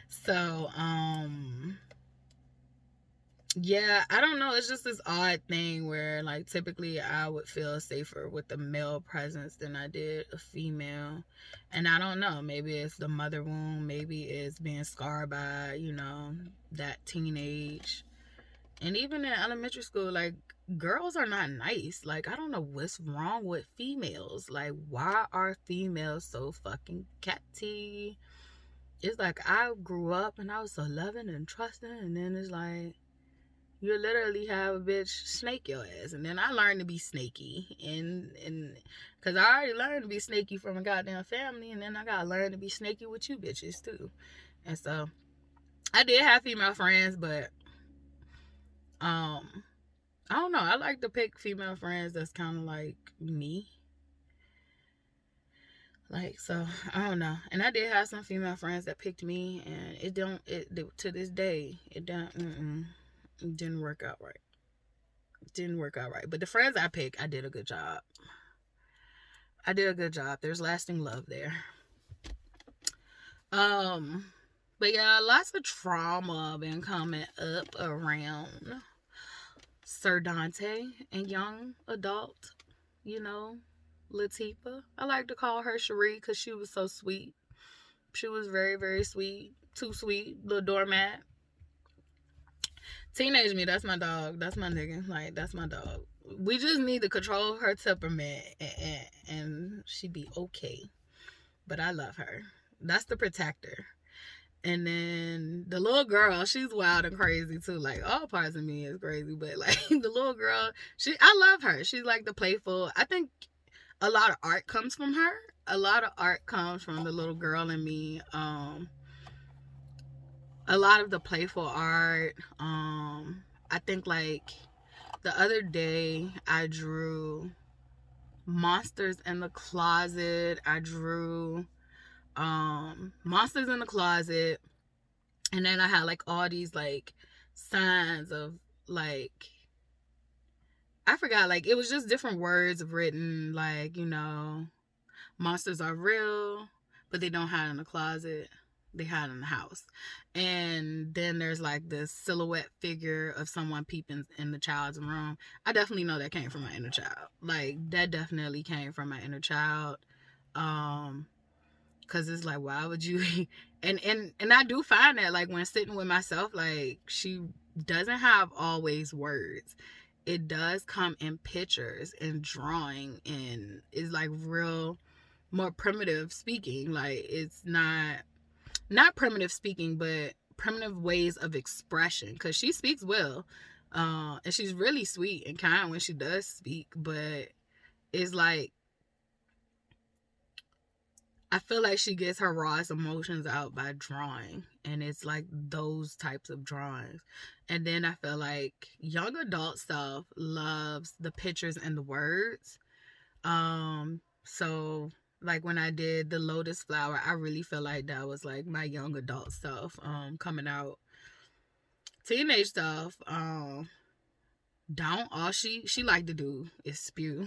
So yeah, I don't know. It's just this odd thing where, like, typically I would feel safer with a male presence than I did a female. And I don't know. Maybe it's the mother wound. Maybe it's being scarred by, that teenage. And even in elementary school, like, girls are not nice. Like, I don't know what's wrong with females. Like, why are females so fucking catty? It's like I grew up and I was so loving and trusting. And then it's like, you literally have a bitch snake your ass. And then I learned to be snaky. And because I already learned to be snaky from a goddamn family. And then I got to learn to be snaky with you bitches too. And so I did have female friends, but I don't know. I like to pick female friends that's kind of like me. Like, so I don't know. And I did have some female friends that picked me, and to this day, it didn't work out right. Didn't work out right. But the friends I picked, I did a good job. There's lasting love there. Um, but yeah, lots of trauma been coming up around Sir Dante and young adult, you know, Latifah. I like to call her Cherie because she was so sweet. She was very, very sweet. Too sweet, little doormat. Teenage me, that's my dog. That's my nigga. Like, that's my dog. We just need to control her temperament and she be okay. But I love her. That's the protector. And then the little girl, she's wild and crazy too. Like, all parts of me is crazy, but like the little girl, I love her. She's like the playful. I think a lot of art comes from her. A lot of art comes from the little girl in me. A lot of the playful art. I think like the other day I drew monsters in the closet. I drew monsters in the closet, and then I had like all these like signs of like, I forgot, like it was just different words written, like, you know, monsters are real, but they don't hide in the closet, they hide in the house. And then there's like this silhouette figure of someone peeping in the child's room. I definitely know that came from my inner child. Like that definitely came from my inner child. Cause it's like, why would you and I do find that like when sitting with myself, like she doesn't have always words. It does come in pictures and drawing, and it's like real more primitive speaking. Like it's not primitive speaking, but primitive ways of expression, because she speaks well, and she's really sweet and kind when she does speak, but it's like I feel like she gets her rawest emotions out by drawing, and it's like those types of drawings. And then I feel like young adult stuff loves the pictures and the words. So like when I did the lotus flower, I really feel like that was like my young adult stuff coming out. Teenage stuff, don't all she like to do is spew.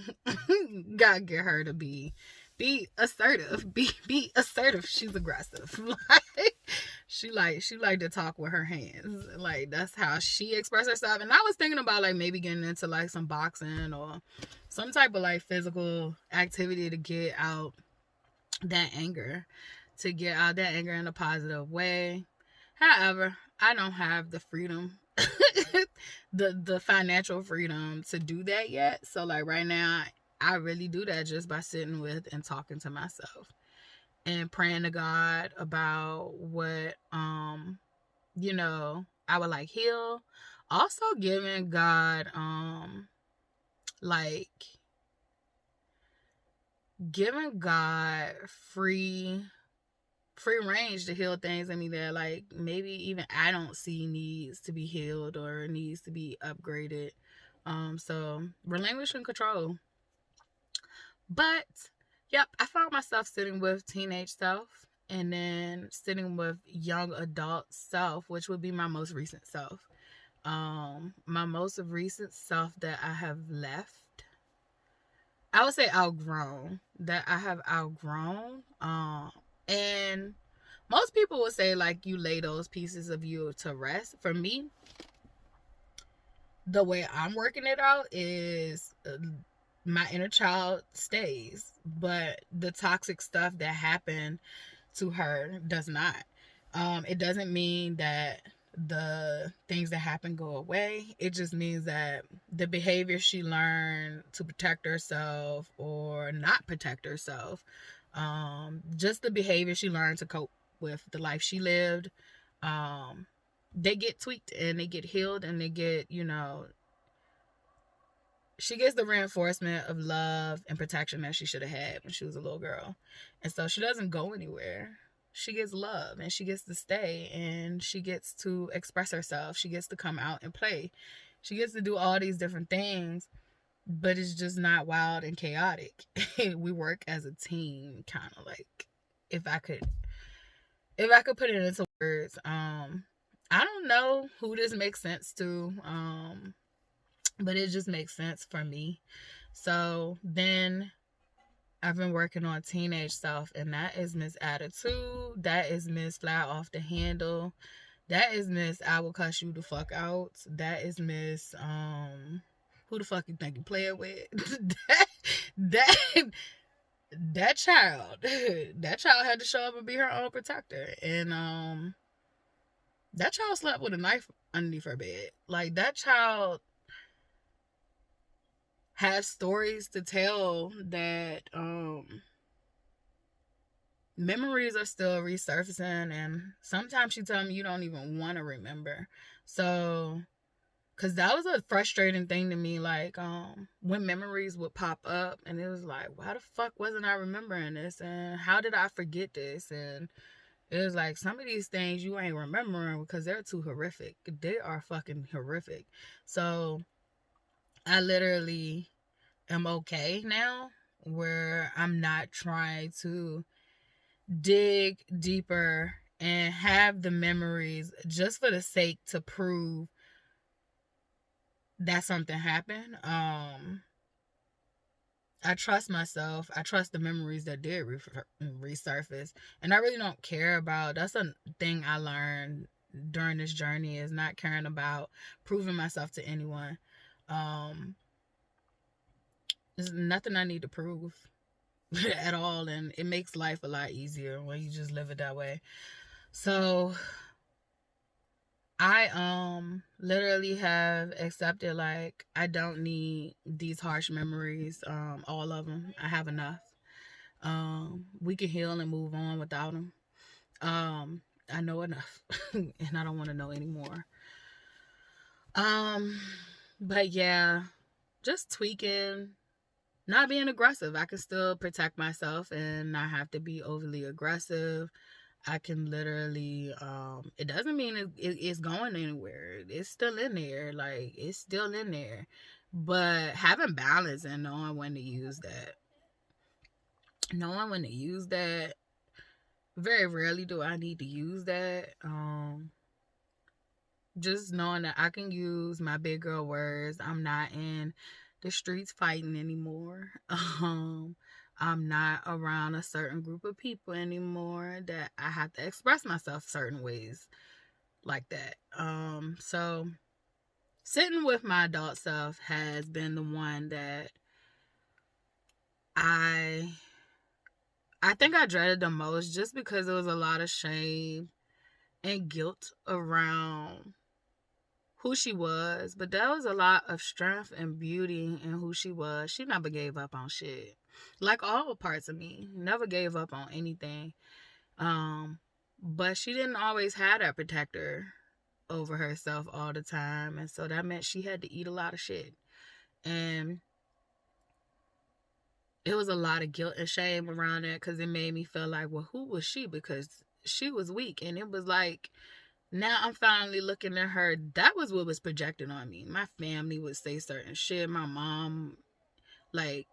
Gotta get her to be assertive. Be assertive. She's aggressive. Like she like to talk with her hands. Like that's how she expresses herself. And I was thinking about like maybe getting into like some boxing or some type of like physical activity to get out that anger. To get out that anger in a positive way. However, I don't have the freedom, the financial freedom to do that yet. So like right now, I really do that just by sitting with and talking to myself and praying to God about what you know, I would like heal. Also giving God like giving God free range to heal things in me that like maybe even I don't see needs to be healed or needs to be upgraded. So relinquishing control. But yep, I found myself sitting with teenage self and then sitting with young adult self, which would be my most recent self. My most recent self that I have left, I would say outgrown, that I have outgrown. And most people would say like you lay those pieces of you to rest. For me, the way I'm working it out is my inner child stays, but the toxic stuff that happened to her does not. It doesn't mean that the things that happen go away. It just means that the behavior she learned to protect herself or not protect herself, just the behavior she learned to cope with the life she lived, they get tweaked and they get healed and they get, you know, she gets the reinforcement of love and protection that she should have had when she was a little girl. And so she doesn't go anywhere. She gets love and she gets to stay and she gets to express herself. She gets to come out and play. She gets to do all these different things, but it's just not wild and chaotic. We work as a team, kind of like, if I could put it into words. I don't know who this makes sense to, but it just makes sense for me. So then I've been working on teenage stuff, and that is Miss Attitude. That is Miss Fly Off the Handle. That is Miss I Will Cuss You the Fuck Out. That is Miss who the fuck you think you playing with? that that child. That child had to show up and be her own protector. And that child slept with a knife underneath her bed. Like, that child has stories to tell that memories are still resurfacing, and sometimes she tell me you don't even want to remember. So, because that was a frustrating thing to me, like when memories would pop up and it was like, why the fuck wasn't I remembering this, and how did I forget this? And it was like, some of these things you ain't remembering because they're too horrific. They are fucking horrific. So I literally am okay now, where I'm not trying to dig deeper and have the memories just for the sake to prove that something happened. I trust myself. I trust the memories that did resurface. And I really don't care about, that's a thing I learned during this journey, is not caring about proving myself to anyone. There's nothing I need to prove at all, and it makes life a lot easier when you just live it that way. So I literally have accepted, like, I don't need these harsh memories, all of them. I have enough. We can heal and move on without them. I know enough and I don't want to know anymore. But yeah, just tweaking, not being aggressive. I can still protect myself and not have to be overly aggressive. I can literally, it doesn't mean it's going anywhere. It's still in there. Like, it's still in there. But having balance and knowing when to use that. Knowing when to use that. Very rarely do I need to use that. Just knowing that I can use my big girl words. I'm not in the streets fighting anymore. I'm not around a certain group of people anymore that I have to express myself certain ways like that. So sitting with my adult self has been the one that I think I dreaded the most, just because there was a lot of shame and guilt around who she was. But there was a lot of strength and beauty in who she was. She never gave up on shit. Like all parts of me, never gave up on anything. But she didn't always have that protector over herself all the time. And so that meant she had to eat a lot of shit. And it was a lot of guilt and shame around that, because it made me feel like, well, who was she? Because she was weak. And it was like, now I'm finally looking at her. That was what was projected on me. My family would say certain shit. My mom, like,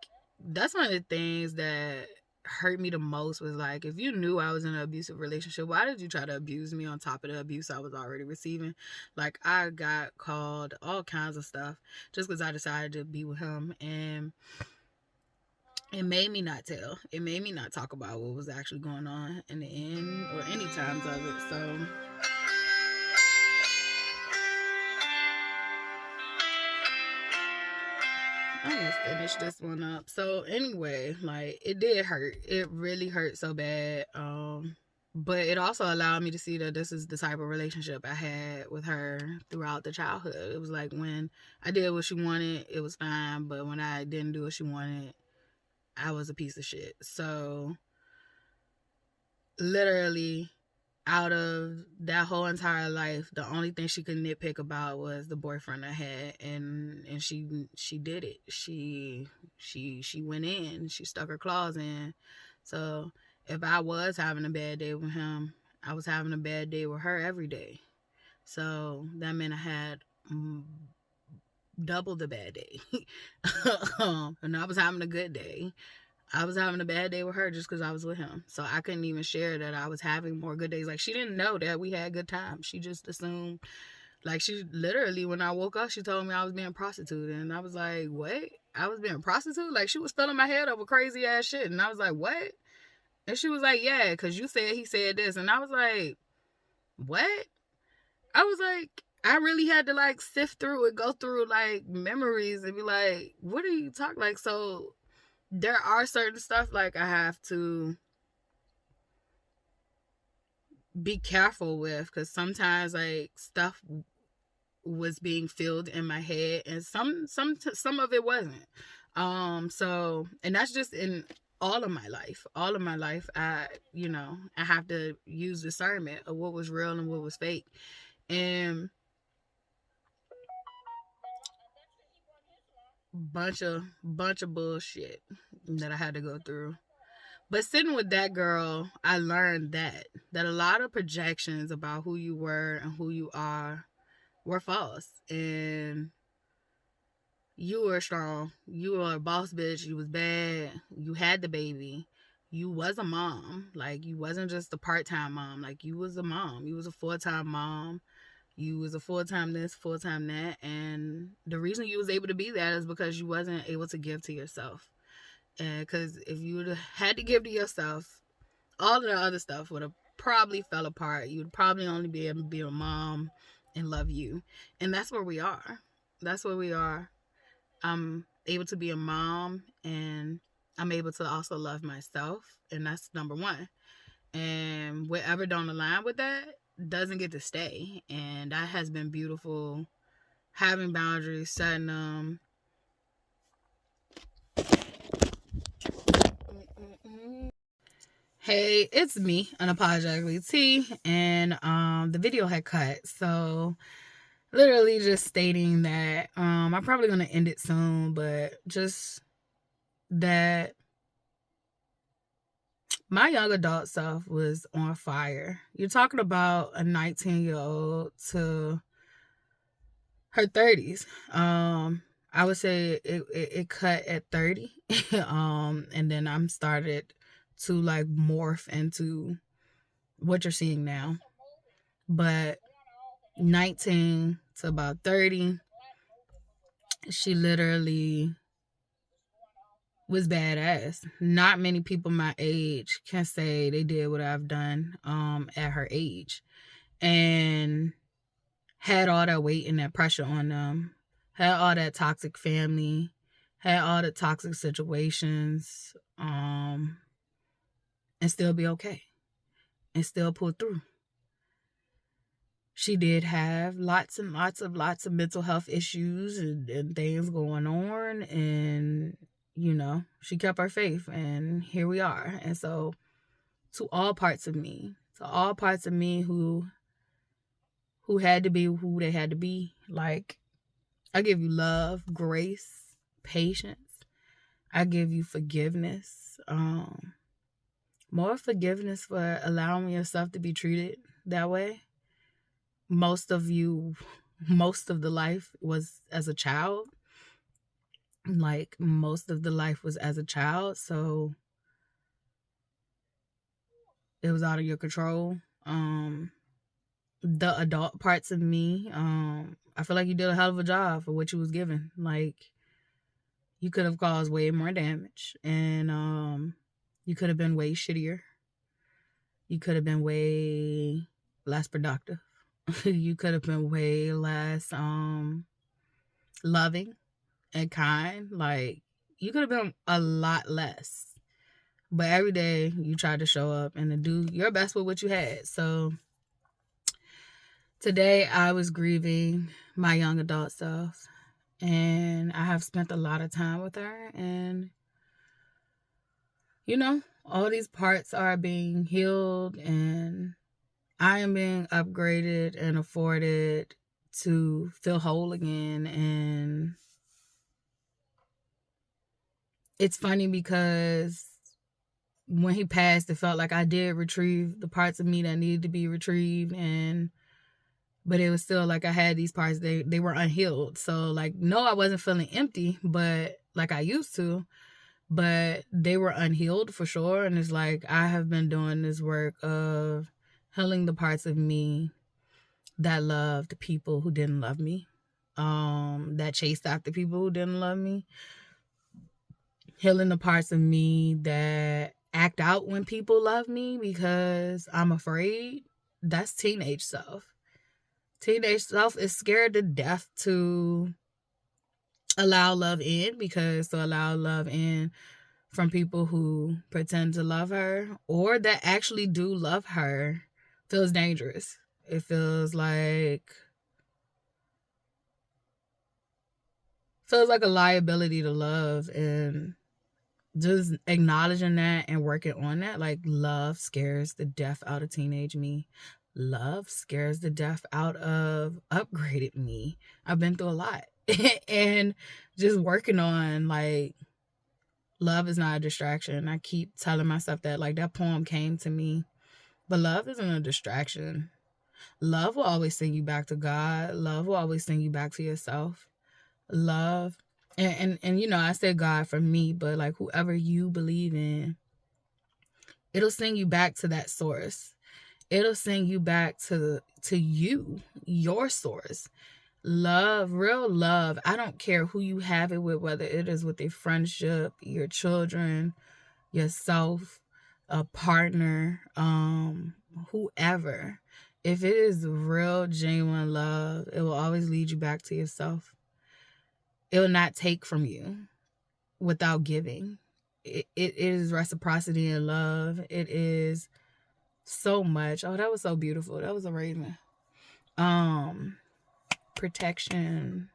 that's one of the things that hurt me the most, was like, if you knew I was in an abusive relationship, why did you try to abuse me on top of the abuse I was already receiving? Like, I got called all kinds of stuff just because I decided to be with him. And it made me not tell. It made me not talk about what was actually going on in the end or any times of it. So I'm gonna finish this one up. So anyway, like, it did hurt. It really hurt so bad. But it also allowed me to see that this is the type of relationship I had with her throughout the childhood. It was like, when I did what she wanted, it was fine. But when I didn't do what she wanted, I was a piece of shit. So literally, out of that whole entire life, the only thing she could nitpick about was the boyfriend I had, and she did it. She went in. She stuck her claws in. So if I was having a bad day with him, I was having a bad day with her every day. So that meant I had double the bad day. And I was having a good day. I was having a bad day with her just because I was with him. So I couldn't even share that I was having more good days. Like, she didn't know that we had good times. She just assumed, like, she literally, when I woke up, she told me I was being prostituted. And I was like, what? I was being a prostitute. Like, she was filling my head up with crazy ass shit. And I was like, what? And she was like, yeah, because you said he said this. And I was like, what? I was like, I really had to like sift through and go through like memories and be like, what are you talking like? So there are certain stuff like I have to be careful with, because sometimes like stuff was being filled in my head and some of it wasn't. So, and that's just in all of my life. I have to use discernment of what was real and what was fake. And bunch of bullshit that I had to go through. But sitting with that girl, I learned that a lot of projections about who you were and who you are were false. And you were strong. You were a boss bitch. You was bad. You had the baby. You was a mom. Like, you wasn't just a part-time mom. Like, you was a mom. You was a full-time mom. You was a full-time this, full-time that. And the reason you was able to be that is because you wasn't able to give to yourself. And because if you would have had to give to yourself, all of the other stuff would have probably fell apart. You'd probably only be able to be a mom and love you. And that's where we are. That's where we are. I'm able to be a mom, and I'm able to also love myself. And that's number one. And whatever don't align with that doesn't get to stay. And that has been beautiful. Having boundaries, setting them. Hey, it's me, Unapologetically T, and the video had cut, so literally just stating that I'm probably gonna end it soon, but just that my young adult self was on fire. You're talking about a 19-year-old to her 30s. I would say it cut at 30, and then I'm started to like morph into what you're seeing now. But 19 to about 30, she literally was badass. Not many people my age can say they did what I've done at her age, and had all that weight and that pressure on them, had all that toxic family, had all the toxic situations, and still be okay and still pull through. She did have lots of mental health issues and things going on, and she kept her faith, and here we are. And so to all parts of me who had to be who they had to be, like, I give you love, grace, patience. I give you forgiveness. More forgiveness for allowing yourself to be treated that way. Most of the life was as a child. Like, most of the life was as a child, so it was out of your control. The adult parts of me, I feel like you did a hell of a job for what you was given. Like, you could have caused way more damage, and you could have been way shittier. You could have been way less productive. You could have been way less loving and kind. Like, you could have been a lot less. But every day you tried to show up and to do your best with what you had. So today I was grieving my young adult self, and I have spent a lot of time with her, and all these parts are being healed, and I am being upgraded and afforded to feel whole again. And it's funny because when he passed, it felt like I did retrieve the parts of me that needed to be retrieved, but it was still like I had these parts, they were unhealed. So, like, no, I wasn't feeling empty, but like I used to, but they were unhealed for sure. And it's like I have been doing this work of healing the parts of me that loved people who didn't love me, that chased after people who didn't love me, Healing the parts of me that act out when people love me because I'm afraid. That's teenage self. Teenage self is scared to death to allow love in, because to allow love in from people who pretend to love her or that actually do love her feels dangerous. It feels like a liability to love, and just acknowledging that and working on that. Like, love scares the death out of teenage me. Love scares the death out of upgraded me. I've been through a lot. And just working on, like, love is not a distraction. I keep telling myself that. Like, that poem came to me. But love isn't a distraction. Love will always send you back to God. Love will always send you back to yourself. Love, and you know, I said God for me, but like whoever you believe in, it'll send you back to that source. It'll send you back to you, your source. Love, real love. I don't care who you have it with, whether it is with a friendship, your children, yourself, a partner, whoever. If it is real, genuine love, it will always lead you back to yourself. It will not take from you without giving. It is reciprocity in love. It is so much. Oh, that was so beautiful. That was a raven. Protection.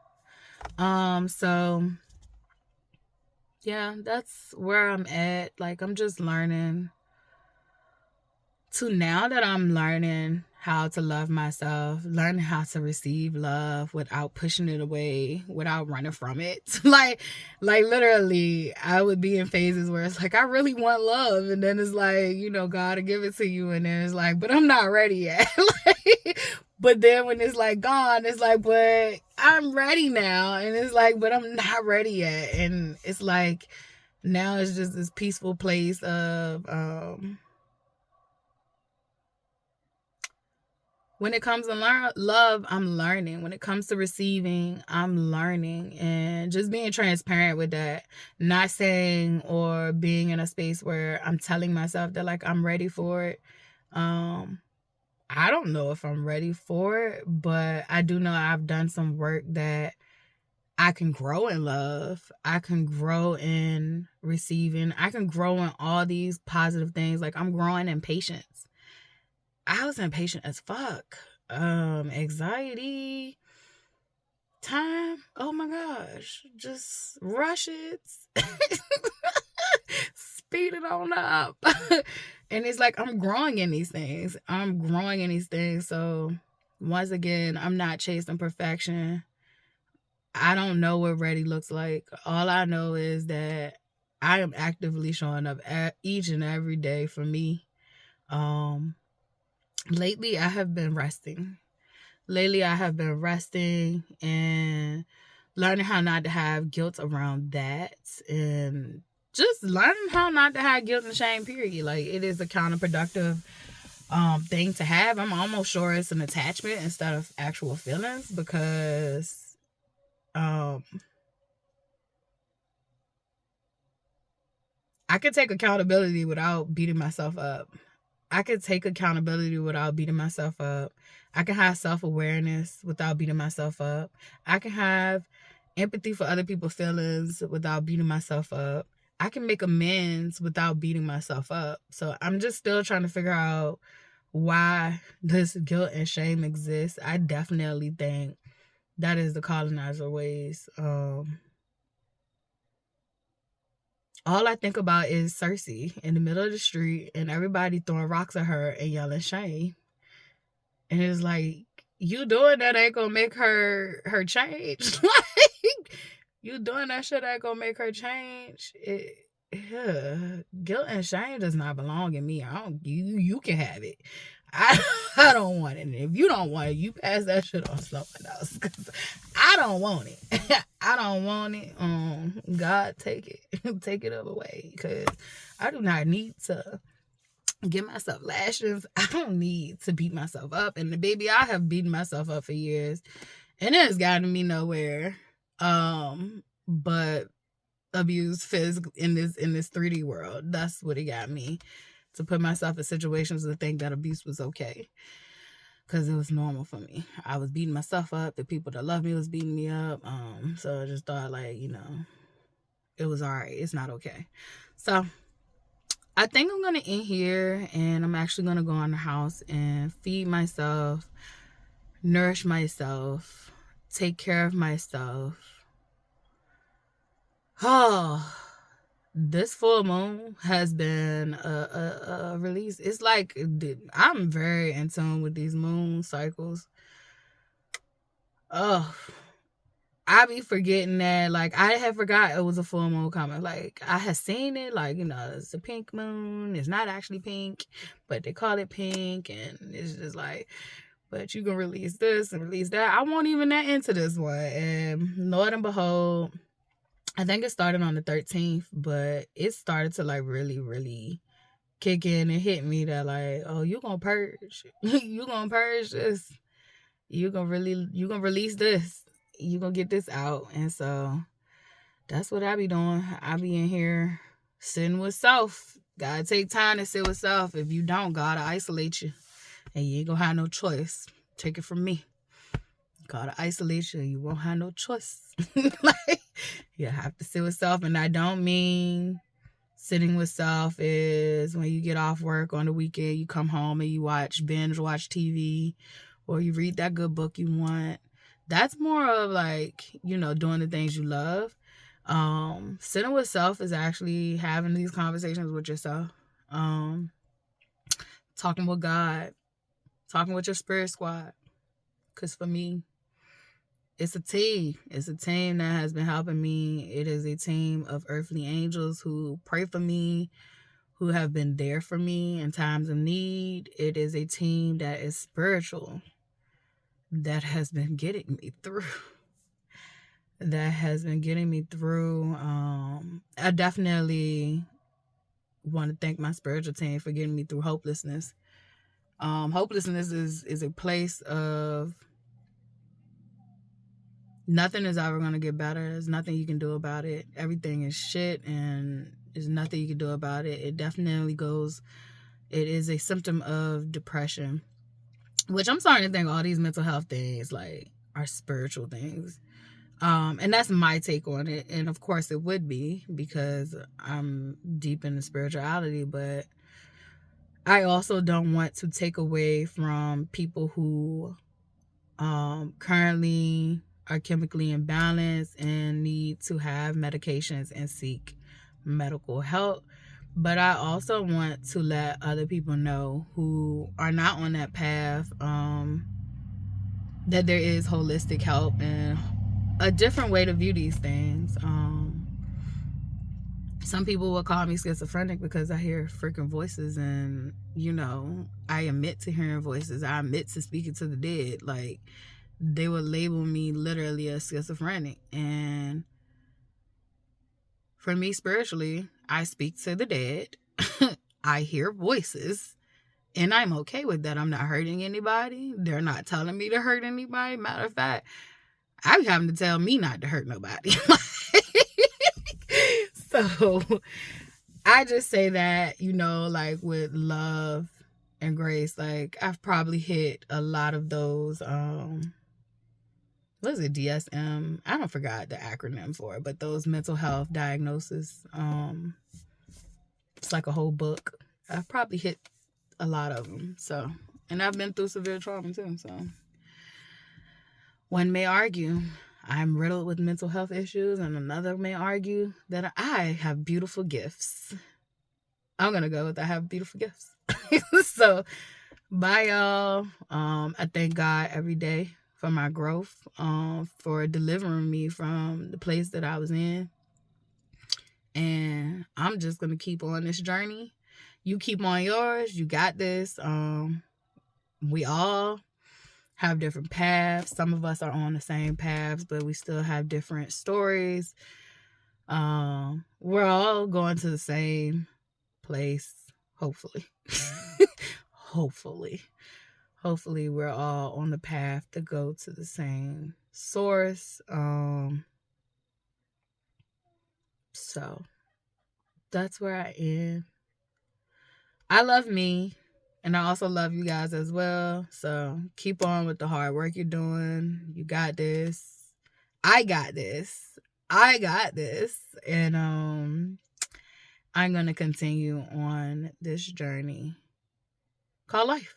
So yeah, that's where I'm at. Like, I'm just learning to, now that I'm learning how to love myself, learning how to receive love without pushing it away, without running from it. like literally, I would be in phases where it's like, I really want love. And then it's like, you know, God will give it to you. And then it's like, but I'm not ready yet. But then when it's like gone, it's like, but I'm ready now. And it's like, but I'm not ready yet. And it's like, now it's just this peaceful place of, when it comes to love, I'm learning. When it comes to receiving, I'm learning. And just being transparent with that. Not saying or being in a space where I'm telling myself that, like, I'm ready for it. I don't know if I'm ready for it, but I do know I've done some work that I can grow in love. I can grow in receiving. I can grow in all these positive things. Like, I'm growing in patience. I was impatient as fuck. Anxiety, time. Oh my gosh. Just rush it. Speed it on up. And it's like, I'm growing in these things. So once again, I'm not chasing perfection. I don't know what ready looks like. All I know is that I am actively showing up each and every day for me. Lately, I have been resting. And learning how not to have guilt around that, and just learning how not to have guilt and shame, period. Like, it is a counterproductive thing to have. I'm almost sure it's an attachment instead of actual feelings, because I could take accountability without beating myself up. I can have self-awareness without beating myself up. I can have empathy for other people's feelings without beating myself up. I can make amends without beating myself up. So I'm just still trying to figure out why this guilt and shame exists. I definitely think that is the colonizer ways. All I think about is Cersei in the middle of the street and everybody throwing rocks at her and yelling shame. And it's like, you doing that ain't gonna make her change. Like, you doing that shit ain't gonna make her change. Guilt and shame does not belong in me. You can have it. I don't want it. And if you don't want it, you pass that shit on someone else. Cause I don't want it. I don't want it. God, take it. Take it away. Cause I do not need to give myself lashes. I don't need to beat myself up. And baby, I have beaten myself up for years. And it has gotten me nowhere. But abused physically in this 3D world. That's what it got me to put myself in situations to think that abuse was okay, because it was normal for me. I was beating myself up. The people that love me was beating me up. So I just thought, like, it was all right. It's not okay. So I think I'm gonna end here, and I'm actually gonna go in the house and feed myself, nourish myself, take care of myself. Oh, this full moon has been a release. It's like I'm very in tune with these moon cycles. Oh, I be forgetting that. Like, I had forgot it was a full moon coming. Like, I had seen it. Like, it's a pink moon. It's not actually pink, but they call it pink, and it's just like, but you can release this and release that. I won't even that into this one. And Lord and behold, I think it started on the 13th, but it started to like really, really kick in and hit me that like, oh, you gonna purge. You gonna purge this. You gonna release this. You gonna get this out. And so that's what I be doing. I be in here sitting with self. Gotta take time to sit with self. If you don't, gotta isolate you. And you ain't gonna have no choice. Take it from me. Gotta isolate you. You won't have no choice. Like, you have to sit with self. And I don't mean sitting with self is when you get off work on the weekend, you come home and you binge watch TV, or you read that good book you want. That's more of like, doing the things you love. Sitting with self is actually having these conversations with yourself. Talking with God, talking with your spirit squad. Because for me, it's a team. It's a team that has been helping me. It is a team of earthly angels who pray for me, who have been there for me in times of need. It is a team that is spiritual, that has been getting me through. I definitely want to thank my spiritual team for getting me through hopelessness. Hopelessness is a place of nothing is ever going to get better. There's nothing you can do about it. Everything is shit, and there's nothing you can do about it. It is a symptom of depression, which I'm starting to think all these mental health things like are spiritual things. And that's my take on it. And of course it would be, because I'm deep into spirituality, but I also don't want to take away from people who currently are chemically imbalanced and need to have medications and seek medical help. But I also want to let other people know who are not on that path, that there is holistic help and a different way to view these things. Some people will call me schizophrenic because I hear freaking voices, and I admit to hearing voices. I admit to speaking to the dead. Like, they would label me literally a schizophrenic. And for me, spiritually, I speak to the dead. I hear voices, and I'm okay with that. I'm not hurting anybody. They're not telling me to hurt anybody. Matter of fact, I be having to tell me not to hurt nobody. So I just say that, like with love and grace, like I've probably hit a lot of those, what is it, DSM? I don't forgot the acronym for it, but those mental health diagnoses. It's like a whole book. I've probably hit a lot of them. So, and I've been through severe trauma too. So one may argue I'm riddled with mental health issues, and another may argue that I have beautiful gifts. I'm going to go with I have beautiful gifts. So, bye, y'all. I thank God every day for my growth, for delivering me from the place that I was in. And I'm just going to keep on this journey. You keep on yours. You got this. We all have different paths. Some of us are on the same paths, but we still have different stories. We're all going to the same place, hopefully. Hopefully we're all on the path to go to the same source. So that's where I am. I love me, and I also love you guys as well. So keep on with the hard work you're doing. You got this. I got this. I got this. And I'm gonna continue on this journey called life.